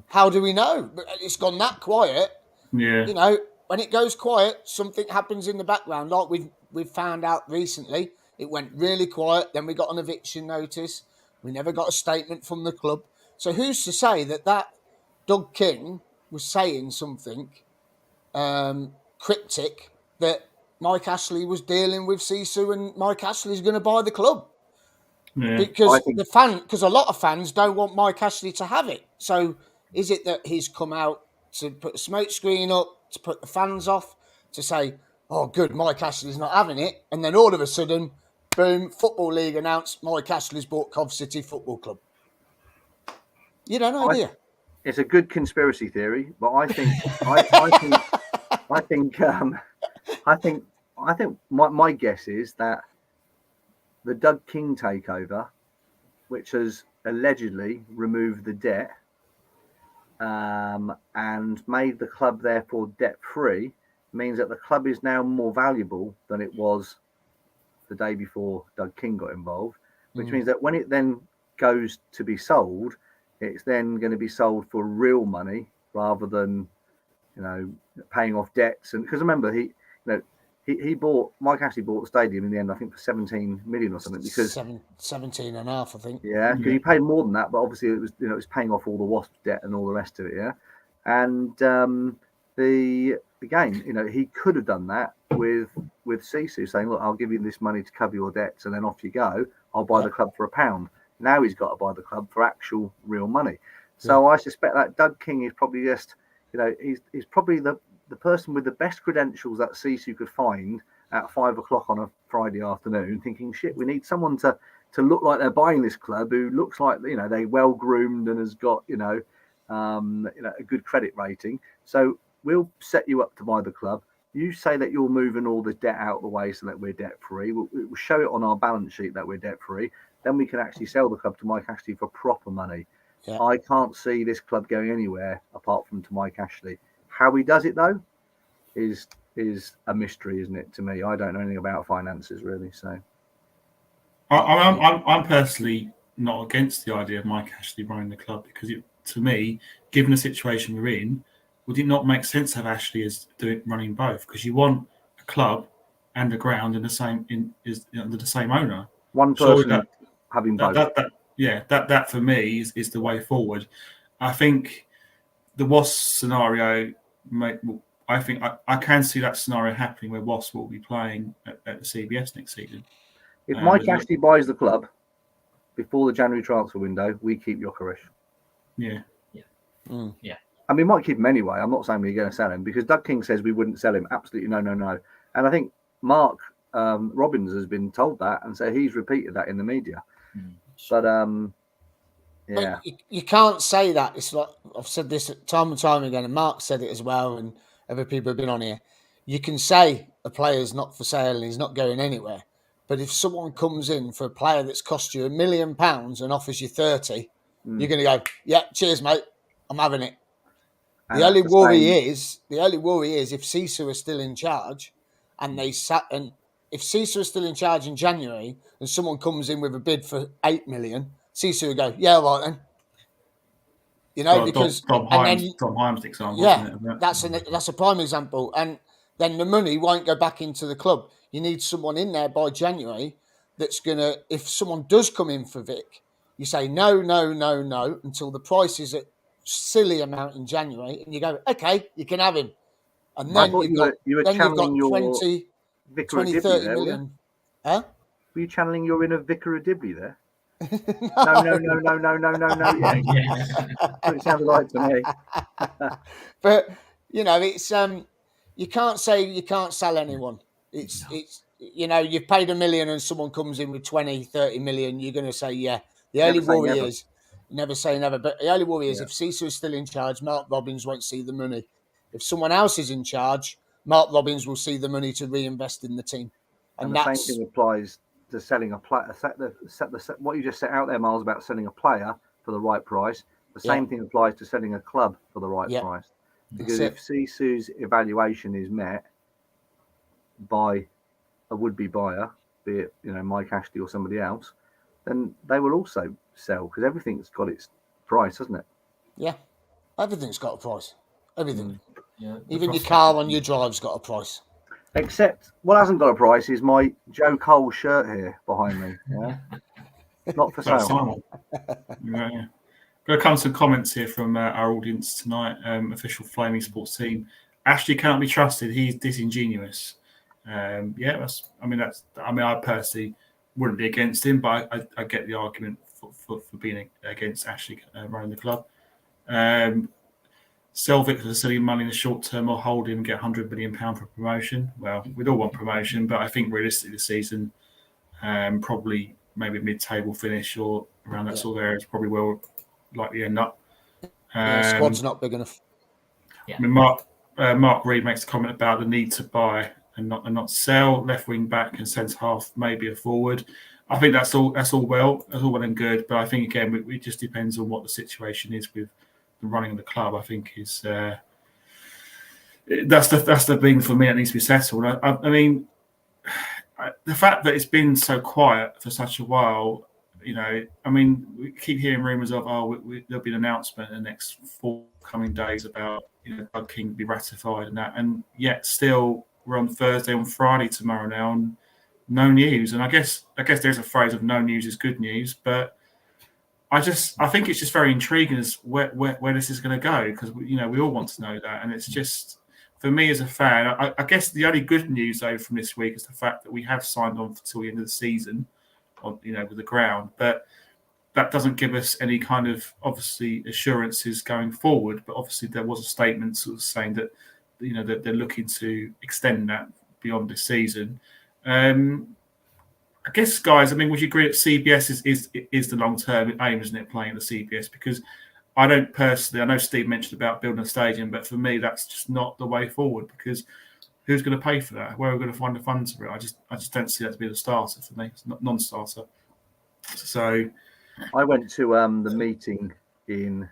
How do we know? It's gone that quiet. Yeah. You know, when it goes quiet, something happens in the background. Like we've found out recently, it went really quiet. Then we got an eviction notice. We never got a statement from the club. So who's to say that Doug King was saying something cryptic that Mike Ashley was dealing with Sisu and Mike Ashley's going to buy the club? Yeah. Because a lot of fans don't want Mike Ashley to have it. So is it that he's come out to put a smoke screen up, to put the fans off, to say, oh, good, Mike Ashley's not having it, and then all of a sudden, boom, Football League announced Mike Ashley's bought Cov City Football Club? You don't know, do you? It's a good conspiracy theory, but I think my guess is that the Doug King takeover, which has allegedly removed the debt and made the club therefore debt-free, means that the club is now more valuable than it was the day before Doug King got involved, which means that when it then goes to be sold, it's then going to be sold for real money rather than, you know, paying off debts. And because remember, Mike Ashley bought the stadium in the end, I think, for 17 million or something, because 17 and a half, I think. Yeah, because he paid more than that, but obviously it was, you know, it was paying off all the Wasp debt and all the rest of it. Yeah, and again, you know, he could have done that with Sisu, saying, look, I'll give you this money to cover your debts, and then off you go. I'll buy the club for £1. Now he's got to buy the club for actual real money. So I suspect that Doug King is probably just, you know, he's probably the person with the best credentials that Sisu could find at 5 o'clock on a Friday afternoon, thinking, shit, we need someone to look like they're buying this club, who looks like, you know, they're well groomed and has got, you know, a good credit rating. So we'll set you up to buy the club. You say that you're moving all the debt out of the way so that we're debt free. We'll show it on our balance sheet that we're debt free. Then we can actually sell the club to Mike Ashley for proper money. Yeah. I can't see this club going anywhere apart from to Mike Ashley. How he does it, though, is a mystery, isn't it, to me? I don't know anything about finances, really. So I'm personally not against the idea of Mike Ashley running the club, because to me, given the situation we're in, would it not make sense to have Ashley as running both? Because you want a club and a ground under the same owner. One person having both. That for me is the way forward. I think the Wasp scenario, I can see that scenario happening where Wasp will be playing at the CBS next season. If Mike Ashley buys the club before the January transfer window, we keep Jokeris. Yeah. And we might keep him anyway. I'm not saying we're going to sell him, because Doug King says we wouldn't sell him. Absolutely no. And I think Mark Robbins has been told that, and so he's repeated that in the media. But but you can't say that. It's like, I've said this time and time again, and Mark said it as well, and other people have been on here. You can say a player's not for sale and he's not going anywhere, but if someone comes in for a player that's cost you £1 million and offers you 30, you're going to go, yeah, cheers, mate, I'm having it. The only worry is if Sisu are still in charge, and if Sisu are still in charge in January, and someone comes in with a bid for 8 million, Sisu would go, yeah, all right then. You know, because Tom Himes' example, yeah, isn't it? that's a prime example. And then the money won't go back into the club. You need someone in there by January that's gonna. If someone does come in for Vic, you say no until the price is at silly amount in January, and you go, okay, you can have him. And then you were channeling your 20, Vicar of 20 Dibley 30 there, million. Huh? Were you channeling your inner Vicar of Dibley there? No. No. Yeah. That's what it sounded like to me. But you know, it's you can't say you can't sell anyone. It's you know, you've paid $1 million and someone comes in with 20, 30 million, you're going to say, yeah. The only worry is, never say never, but the only worry is if Cecil is still in charge, Mark Robbins won't see the money. If someone else is in charge, Mark Robbins will see the money to reinvest in the team. And the same thing applies to selling a player. What you just set out there, Miles, about selling a player for the right price. The same thing applies to selling a club for the right price. Because if Sisu's evaluation is met by a would-be buyer, be it Mike Ashley or somebody else, then they will also sell because everything's got its price, hasn't it? Yeah, everything's got a price. Everything. Yeah, even your car on your drive's got a price. Except what hasn't got a price is my Joe Cole shirt here behind me. Yeah, not for sale. Yeah. Going to come some comments here from our audience tonight. Official Flaming Sports team. Ashley cannot be trusted. He's disingenuous. I personally wouldn't be against him, but I get the argument for being against Ashley running the club. Sell Vic for silly money in the short term or hold him and get £100 million for promotion. Well, we'd all want promotion, but I think realistically this season, probably maybe mid-table finish or around that sort of area is probably where we'll likely end up. Squad's not big enough. Yeah. I mean, Mark Reed makes a comment about the need to buy and not sell. Left wing back and centre half, maybe a forward. I think that's all well and good. But I think again, it just depends on what the situation is with the running of the club. I think is that's the thing for me that needs to be settled. I mean, the fact that it's been so quiet for such a while. I mean, we keep hearing rumours of there'll be an announcement in the next 4 coming days about Doug King to be ratified and that, and yet still we're on Thursday, on Friday tomorrow now, and no news. And I guess there's a phrase of no news is good news, but I think it's just very intriguing as where this is going to go because we all want to know that, and it's just for me as a fan. I guess the only good news though from this week is the fact that we have signed on until the end of the season. With the ground, but that doesn't give us any kind of obviously assurances going forward. But obviously there was a statement sort of saying that that they're looking to extend that beyond this season. I guess, guys, I mean, would you agree that CBS is the long term aim, isn't it, playing the CBS? Because I don't personally. I know Steve mentioned about building a stadium, but for me that's just not the way forward because. Who's going to pay for that? Where are we going to find the funds for it? I just don't see that to be the starter for me. It's not non-starter. So, I went to the meeting in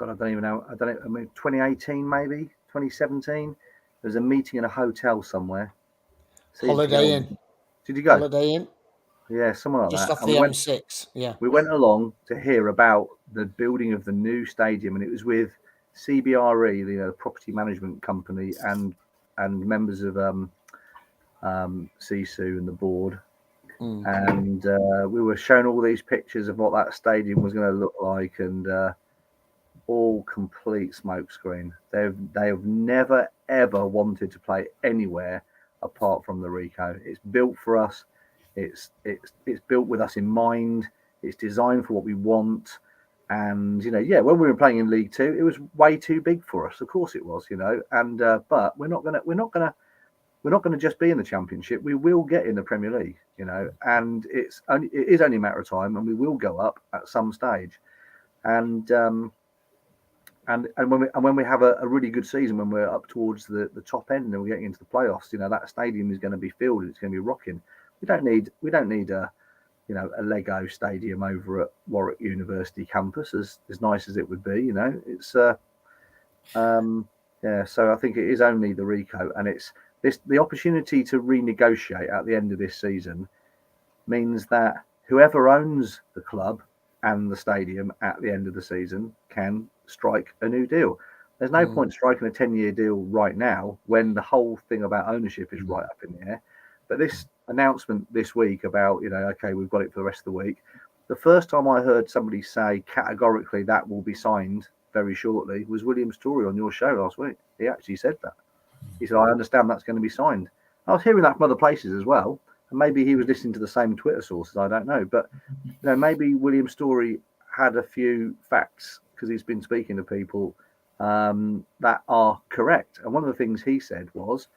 I don't even know. I don't know. I mean, 2018 maybe 2017. There was a meeting in a hotel somewhere. Holiday Inn. Did you go? Holiday Inn. Yeah, somewhere like just that. Just off the M6. Yeah. We went along to hear about the building of the new stadium, and it was with CBRE, the property management company, and members of CSU and the board. And we were shown all these pictures of what that stadium was going to look like, and all complete smokescreen. They have never ever wanted to play anywhere apart from the Rico. It's built for us. It's built with us in mind. It's designed for what we want. And when we were playing in League Two, it was way too big for us. Of course, it was. And but we're not gonna just be in the Championship. We will get in the Premier League. And it is only a matter of time, and we will go up at some stage. And when we have a really good season, when we're up towards the top end and we're getting into the playoffs, that stadium is going to be filled. It's going to be rocking. We don't need a Lego stadium over at Warwick University campus, as nice as it would be. It's so I think it is only the Rico, and it's the opportunity to renegotiate at the end of this season means that whoever owns the club and the stadium at the end of the season can strike a new deal. There's no point striking a 10-year deal right now when the whole thing about ownership is right up in the air. But this announcement this week about, okay, we've got it for the rest of the week. The first time I heard somebody say categorically that will be signed very shortly was William Story on your show last week. He actually said that. He said, I understand that's going to be signed. I was hearing that from other places as well. And maybe he was listening to the same Twitter sources. I don't know. But maybe William Story had a few facts because he's been speaking to people that are correct. And one of the things he said was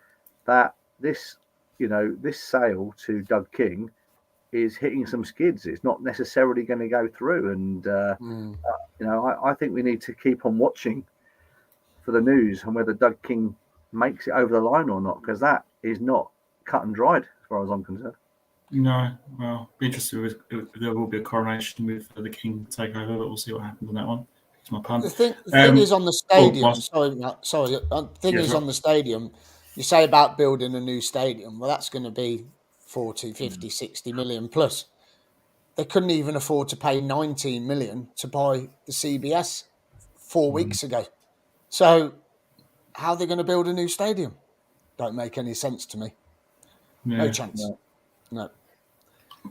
that this sale to Doug King is hitting some skids. It's not necessarily going to go through. And, I think we need to keep on watching for the news and whether Doug King makes it over the line or not, because that is not cut and dried as far as I'm concerned. No, well, be interested if there will be a coronation with the King takeover, but we'll see what happens on that one. It's my pun. The thing is on the stadium. On the stadium. You say about building a new stadium. Well, that's going to be 40, 50, 60 million plus. They couldn't even afford to pay 19 million to buy the CBS 4 weeks ago. So how are they going to build a new stadium? Don't make any sense to me. Yeah. No chance. No.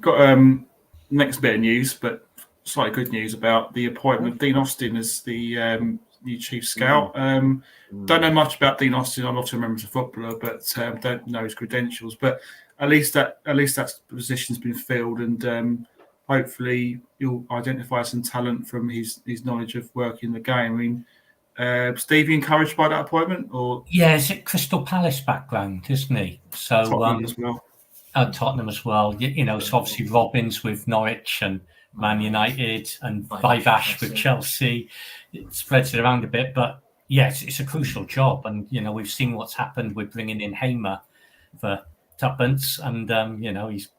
Got next bit of news, but slightly good news about the appointment of Dean Austin as the new chief scout. Don't know much about Dean Austin. I'm not a member of a footballer, but don't know his credentials. But at least that position's been filled, and hopefully you'll identify some talent from his knowledge of working the game. I mean, Steve, you encouraged by that appointment, or it's a Crystal Palace background, isn't he? So Tottenham as well. Tottenham as well. So obviously Robbins with Norwich and Man United and Vivash with Chelsea. It spreads it around a bit, but yes, it's a crucial job. And we've seen what's happened with bringing in Hamer for tuppence, and he's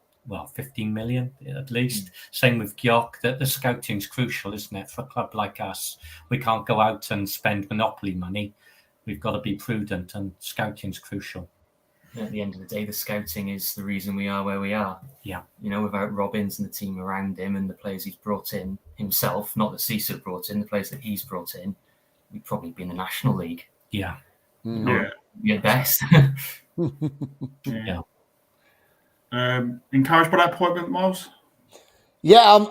15 million at least. Same with Gyok. The scouting's crucial, isn't it, for a club like us? We can't go out and spend monopoly money. We've got to be prudent, and scouting's crucial. At the end of the day, the scouting is the reason we are where we are. Yeah. Without Robbins and the team around him and the players he's brought in himself, not that Cecil brought in, the players that he's brought in, we'd probably be in the National League. Yeah. At best. Yeah. Encouraged by that appointment, Miles? Yeah,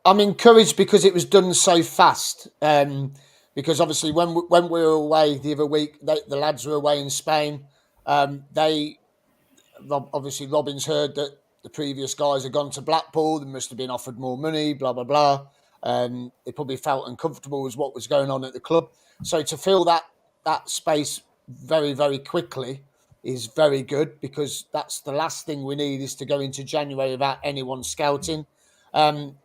I'm encouraged because it was done so fast. Because obviously when we were away the other week, the lads were away in Spain. Obviously Robbins heard that the previous guys had gone to Blackpool. They must have been offered more money, blah, blah, blah. They probably felt uncomfortable with what was going on at the club. So to fill that space very, very quickly is very good, because that's the last thing we need, is to go into January without anyone scouting.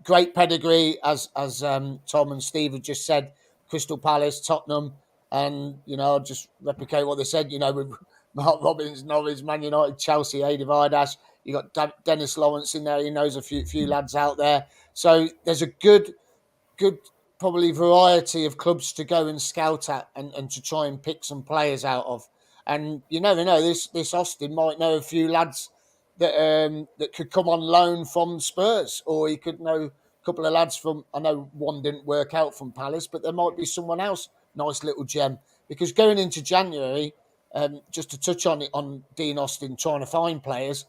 Great pedigree, as Tom and Steve have just said, Crystal Palace, Tottenham, and, I'll just replicate what they said, with Mark Robbins, Norwich, Man United, Chelsea, Adi Vidash. You got Dennis Lawrence in there. He knows a few lads out there. So there's a good probably variety of clubs to go and scout at and to try and pick some players out of. And you never know, this Austin might know a few lads that could come on loan from Spurs, or he could know a couple of lads from, I know one didn't work out from Palace, but there might be someone else, nice little gem. Because going into January, just to touch on Dean Austin trying to find players,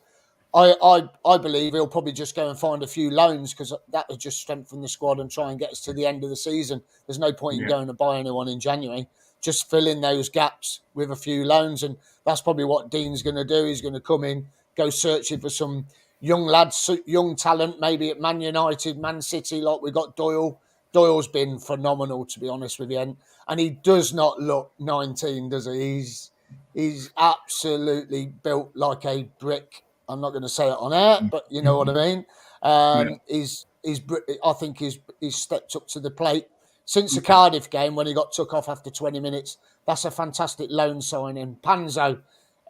I believe he'll probably just go and find a few loans, because that would just strengthen the squad and try and get us to the end of the season. There's no point in going to buy anyone in January. Just fill in those gaps with a few loans, and that's probably what Dean's going to do. He's going to come in, go searching for some young lads, young talent, maybe at Man United, Man City, like we got Doyle. Doyle's been phenomenal, to be honest with you, and he does not look 19, does he? He's absolutely built like a brick. I'm not going to say it on air, but you know what I mean. I think he's stepped up to the plate since the Cardiff game when he got took off after 20 minutes. That's a fantastic loan signing. Panzo,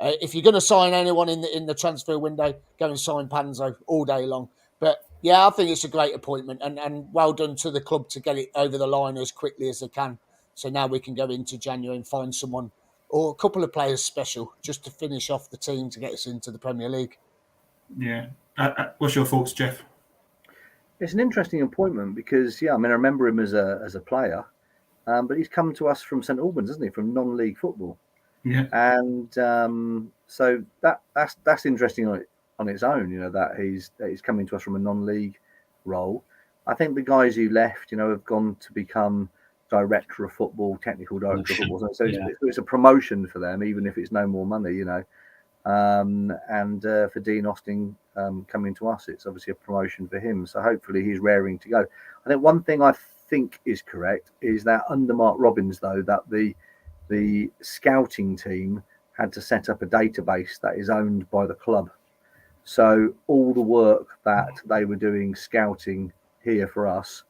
if you're going to sign anyone in the transfer window, go and sign Panzo all day long. But yeah, I think it's a great appointment, and well done to the club to get it over the line as quickly as they can. So now we can go into January and find someone or a couple of players special just to finish off the team to get us into the Premier League. Yeah. What's your thoughts, Jeff? It's an interesting appointment because, I remember him as a player, but he's come to us from St Albans, isn't he, from non-league football? Yeah. And so that's interesting on its own, that he's coming to us from a non-league role. I think the guys who left, have gone to become director of football, technical director of football. So it's a promotion for them, even if it's no more money, And for Dean Austin coming to us, it's obviously a promotion for him. So hopefully he's raring to go. I think one thing I think is correct is that under Mark Robbins, though, that the scouting team had to set up a database that is owned by the club. So all the work that they were doing scouting here for us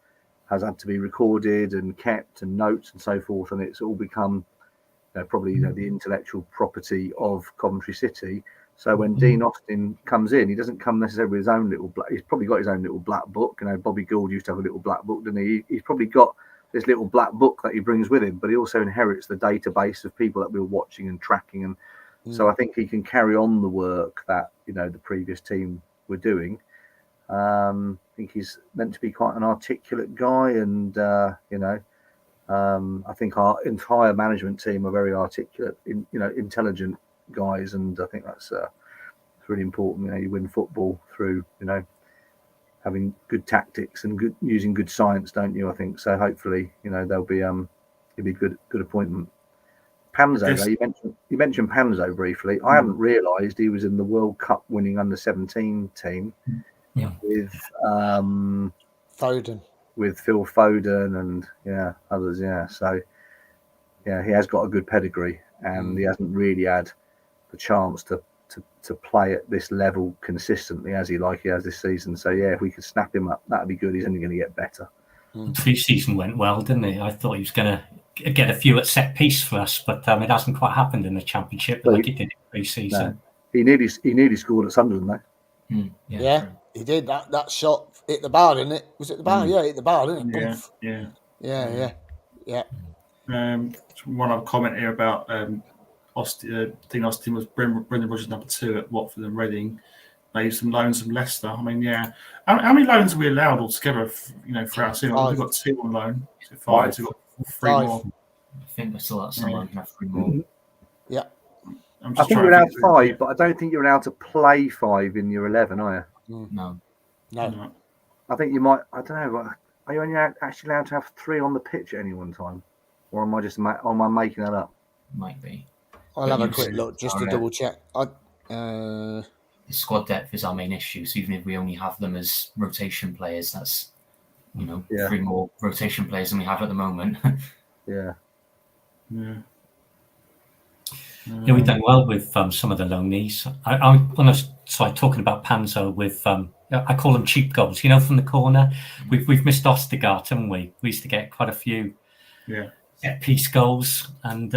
has had to be recorded and kept and notes and so forth. And it's all become probably the intellectual property of Coventry City. So when Dean Austin comes in, he doesn't come necessarily with his own little he's probably got his own little black book. Bobby Gould used to have a little black book, didn't he? He's probably got this little black book that he brings with him, but he also inherits the database of people that we're watching and tracking. And so I think he can carry on the work that, the previous team were doing. I think he's meant to be quite an articulate guy. And, I think our entire management team are very articulate, intelligent guys. And I think that's really important. You win football through, having good tactics and using good science, don't you? I think so. Hopefully, they'll be it'll be good appointment. Panzo, you mentioned Panzo briefly. I hadn't realised he was in the World Cup winning under-17 team with Foden, with Phil Foden and others. So he has got a good pedigree, and he hasn't really had the chance to play at this level consistently as he has this season. So if we could snap him up, that'd be good. He's only going to get better. Pre-season went well, didn't he? I thought he was going to get a few at set piece for us, but it hasn't quite happened in the Championship like it did in pre-season. No. He nearly scored at Sunderland though. Yeah, he did. That shot hit the bar, didn't it? Was it the bar? Yeah, hit the bar, didn't it? Yeah. One other comment here about Dean Austin was Brendan Rodgers number 2 at Watford and Reading. Maybe some loans from Leicester. I mean, How many loans are we allowed altogether? Throughout the season, we've got 2 on loan. So 5. So we've got 3 more. I think we're still at some loan. Have 3 more. Yeah. I think you're allowed 5, but I don't think you're allowed to play 5 in your 11, are you? No. I think you might. I don't know. Are you only actually allowed to have 3 on the pitch at any one time, or am I making that up? Might be. I'll have a quick look just to double check. The squad depth is our main issue. So even if we only have them as rotation players, that's 3 more rotation players than we have at the moment. Yeah, we've done well with some of the loanees. I want to start talking about Panzo with I call them cheap goals. From the corner, we've missed Ostergaard, haven't we? We used to get quite a few set piece goals, and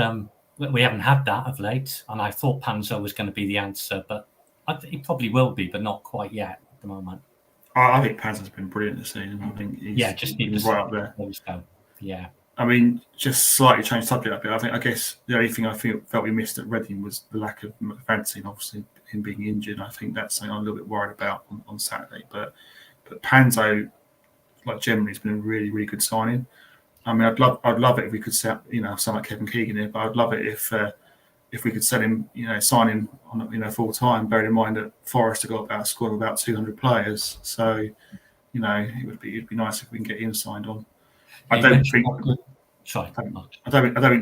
we haven't had that of late. And I thought Panzo was going to be the answer, but he probably will be, but not quite yet at the moment. I think Panzo's been brilliant this season. I think he's right up there. Yeah. I mean, just slightly change subject a bit. I guess the only thing I felt we missed at Reading was the lack of McFadden, obviously him being injured. I think that's something I'm a little bit worried about on Saturday. But Panzo, generally, has been a really, really good signing. I mean, I'd love it if we could set, someone like Kevin Keegan here, but I'd love it if we could sell him, sign him on, full time. Bearing in mind that Forest have got a squad of about 200 players, so it'd be nice if we can get him signed on. I don't think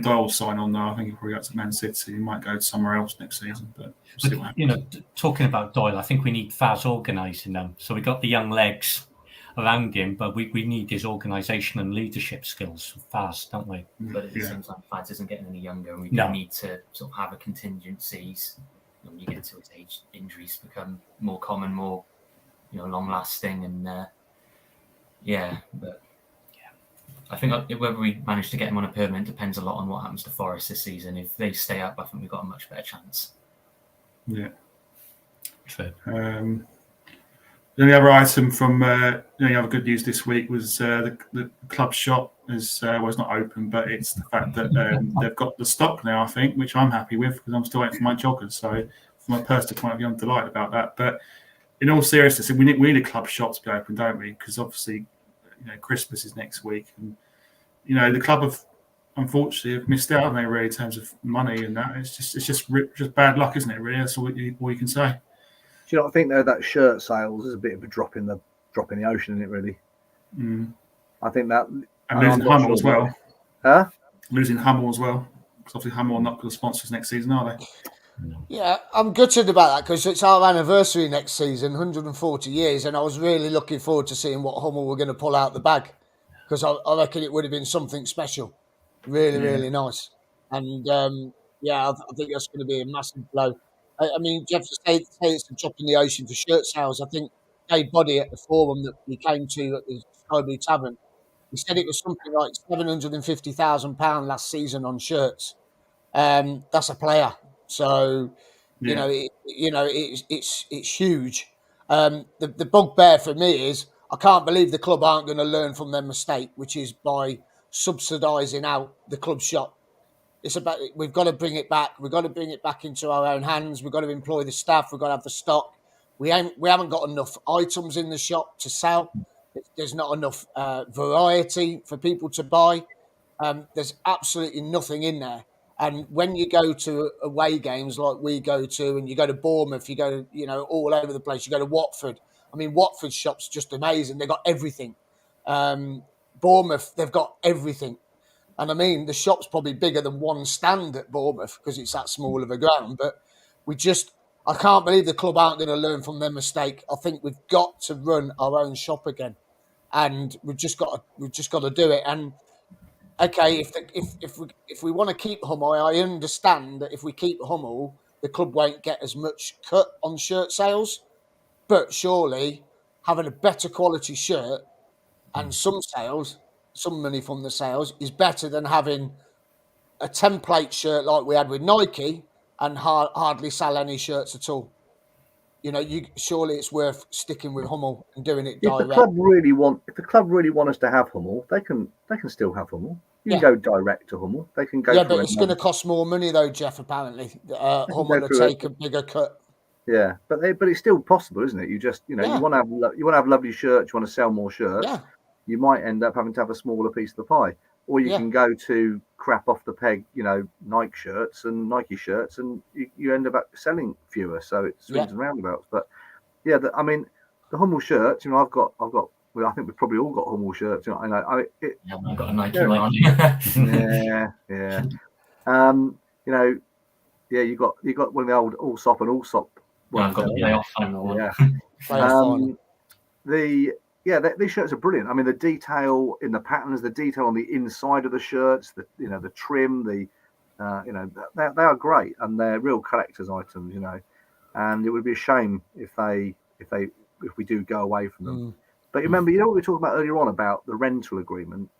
Doyle will sign on though. I think he'll probably go to Man City. He might go somewhere else next season. But we'll see what happens. Talking about Doyle, I think we need Faz organising them. So we got the young legs around him, but we need his organisation and leadership skills fast, don't we? But it seems like Faz isn't getting any younger, and we do need to sort of have a contingencies. When you get to his age, injuries become more common, more long lasting, and but. I think whether we manage to get him on a permanent depends a lot on what happens to Forest this season. If they stay up, I think we've got a much better chance. Yeah. True. The only other item from the only other good news this week was the club shop is it's not open, but it's the fact that they've got the stock now, I think, which I'm happy with because I'm still waiting for my joggers. So from a personal point of view, I'm delighted about that. But in all seriousness, we need a club shop to be open, don't we? Because obviously, Christmas is next week, and the club have unfortunately have missed out on it really in terms of money and that. It's just bad luck, isn't it? Really, that's all you can say. Do you not think though that shirt sales is a bit of a drop in the ocean, isn't it? Really. I think that. And losing Hummel as well. Huh? Losing Hummel as well. Because obviously Hummel are not going to sponsors next season, are they? Yeah, I'm gutted about that because it's our anniversary next season, 140 years, and I was really looking forward to seeing what Hummel were going to pull out the bag because I reckon it would have been something special, really nice. And I think that's going to be a massive blow. I mean, Jeff, say it's a drop in the ocean for shirt sales. I think Dave Boddy at the forum that we came to at the Sky Blue Tavern, he said it was something like £750,000 last season on shirts. That's a player. So, it's huge. The bugbear for me is I can't believe the club aren't going to learn from their mistake, which is by subsidising out the club shop. It's about we've got to bring it back. We've got to bring it back into our own hands. We've got to employ the staff. We've got to have the stock. We haven't got enough items in the shop to sell. There's not enough variety for people to buy. There's absolutely nothing in there. And when you go to away games like we go to, and you go to Bournemouth, you go to, all over the place, you go to Watford. I mean, Watford's shop's just amazing. They've got everything. Bournemouth, they've got everything. And I mean, the shop's probably bigger than one stand at Bournemouth because it's that small of a ground. But I can't believe the club aren't going to learn from their mistake. I think we've got to run our own shop again. And we've just got to do it. And okay, if we want to keep Hummel, I understand that if we keep Hummel, the club won't get as much cut on shirt sales. But surely having a better quality shirt and some money from the sales is better than having a template shirt like we had with Nike and hardly sell any shirts at all. Surely it's worth sticking with Hummel and doing it direct. If the club really want us to have Hummel, they can still have Hummel. You can go direct to Hummel. They can go. Yeah, but it's going to cost more money though, Jeff. Apparently, Hummel will take a bigger cut. Yeah, but it's still possible, isn't it? You just you want to have lovely shirts. You want to sell more shirts. Yeah. You might end up having to have a smaller piece of the pie, or you can go to crap off the peg, Nike shirts, and you end up selling fewer. So it swings and roundabouts. But yeah, the Hummel shirts. I've got. Well, I think we've probably all got Hummel shirts. I've got a Nike one on. Yeah. You got one of the old Allsop and Allsop. I've got the playoff final one. These shirts are brilliant. I mean, the detail in the patterns, the detail on the inside of the shirts, the trim, they are great, and they're real collector's items. And it would be a shame if we do go away from them. But remember, what we were talking about earlier on about the rental agreement.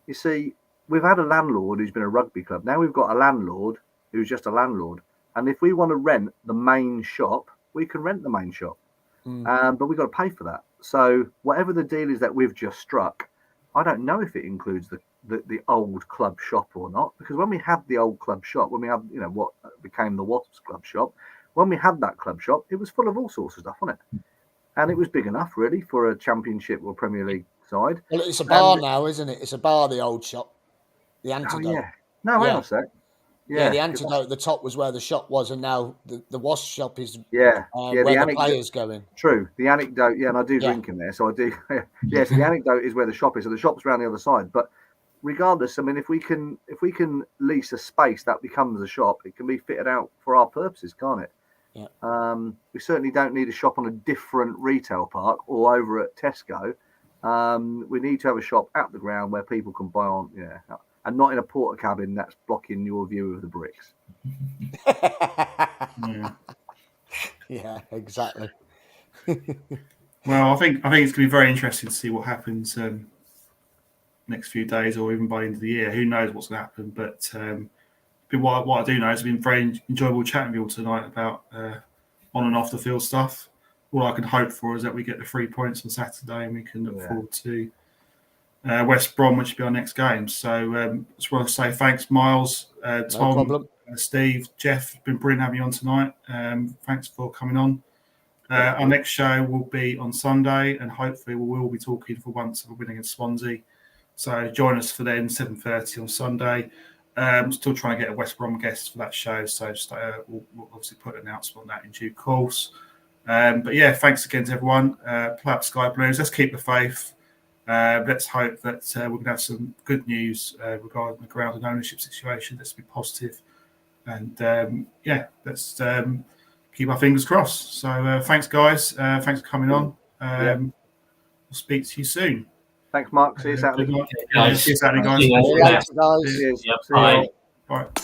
You see, we've had a landlord who's been a rugby club. Now we've got a landlord who's just a landlord. And if we want to rent the main shop, we can rent the main shop. But we've got to pay for that. So whatever the deal is that we've just struck, I don't know if it includes the old club shop or not. Because when we had the old club shop, when we had what became the Wasps club shop, when we had that club shop, it was full of all sorts of stuff on it. And it was big enough, really, for a Championship or Premier League side. Well, it's a bar now, isn't it? It's a bar, the old shop. The Antidote. Oh, yeah. No, hang on a sec. Yeah, the Antidote at the top was where the shop was, and now the Wasp shop is where the players going. True. The Anecdote, and I do drink in there, so I do. So the Anecdote is where the shop is, so the shop's around the other side. But regardless, I mean, if we can lease a space that becomes a shop, it can be fitted out for our purposes, can't it? Yeah. We certainly don't need a shop on a different retail park or over at Tesco. We need to have a shop at the ground where people can buy on, and not in a porter cabin that's blocking your view of the bricks. Yeah, exactly. Well, I think it's going to be very interesting to see what happens next few days, or even by the end of the year. Who knows what's going to happen? But what I do know is it's been very enjoyable chatting with you all tonight about on and off the field stuff. All I can hope for is that we get the 3 points on Saturday, and we can look forward to West Brom, which will be our next game. So just want to say thanks, Myles, Tom, Steve, Jeff. It's been brilliant having you on tonight. Thanks for coming on. Our next show will be on Sunday, and hopefully we will be talking for once of a win against Swansea. So join us for then 7:30 on Sunday. Still trying to get a West Brom guest for that show, so just, we'll obviously put an announcement on that in due course. But yeah, thanks again to everyone. Play up Sky Blues. Let's keep the faith. Let's hope that we're going to have some good news regarding the ground and ownership situation. Let's be positive. And let's keep our fingers crossed. So thanks, guys. Thanks for coming on. We'll speak to you soon. Thanks, Mark. See you Saturday. See you Saturday, guys. See you later, guys. Cheers. Yep, See you all. Bye.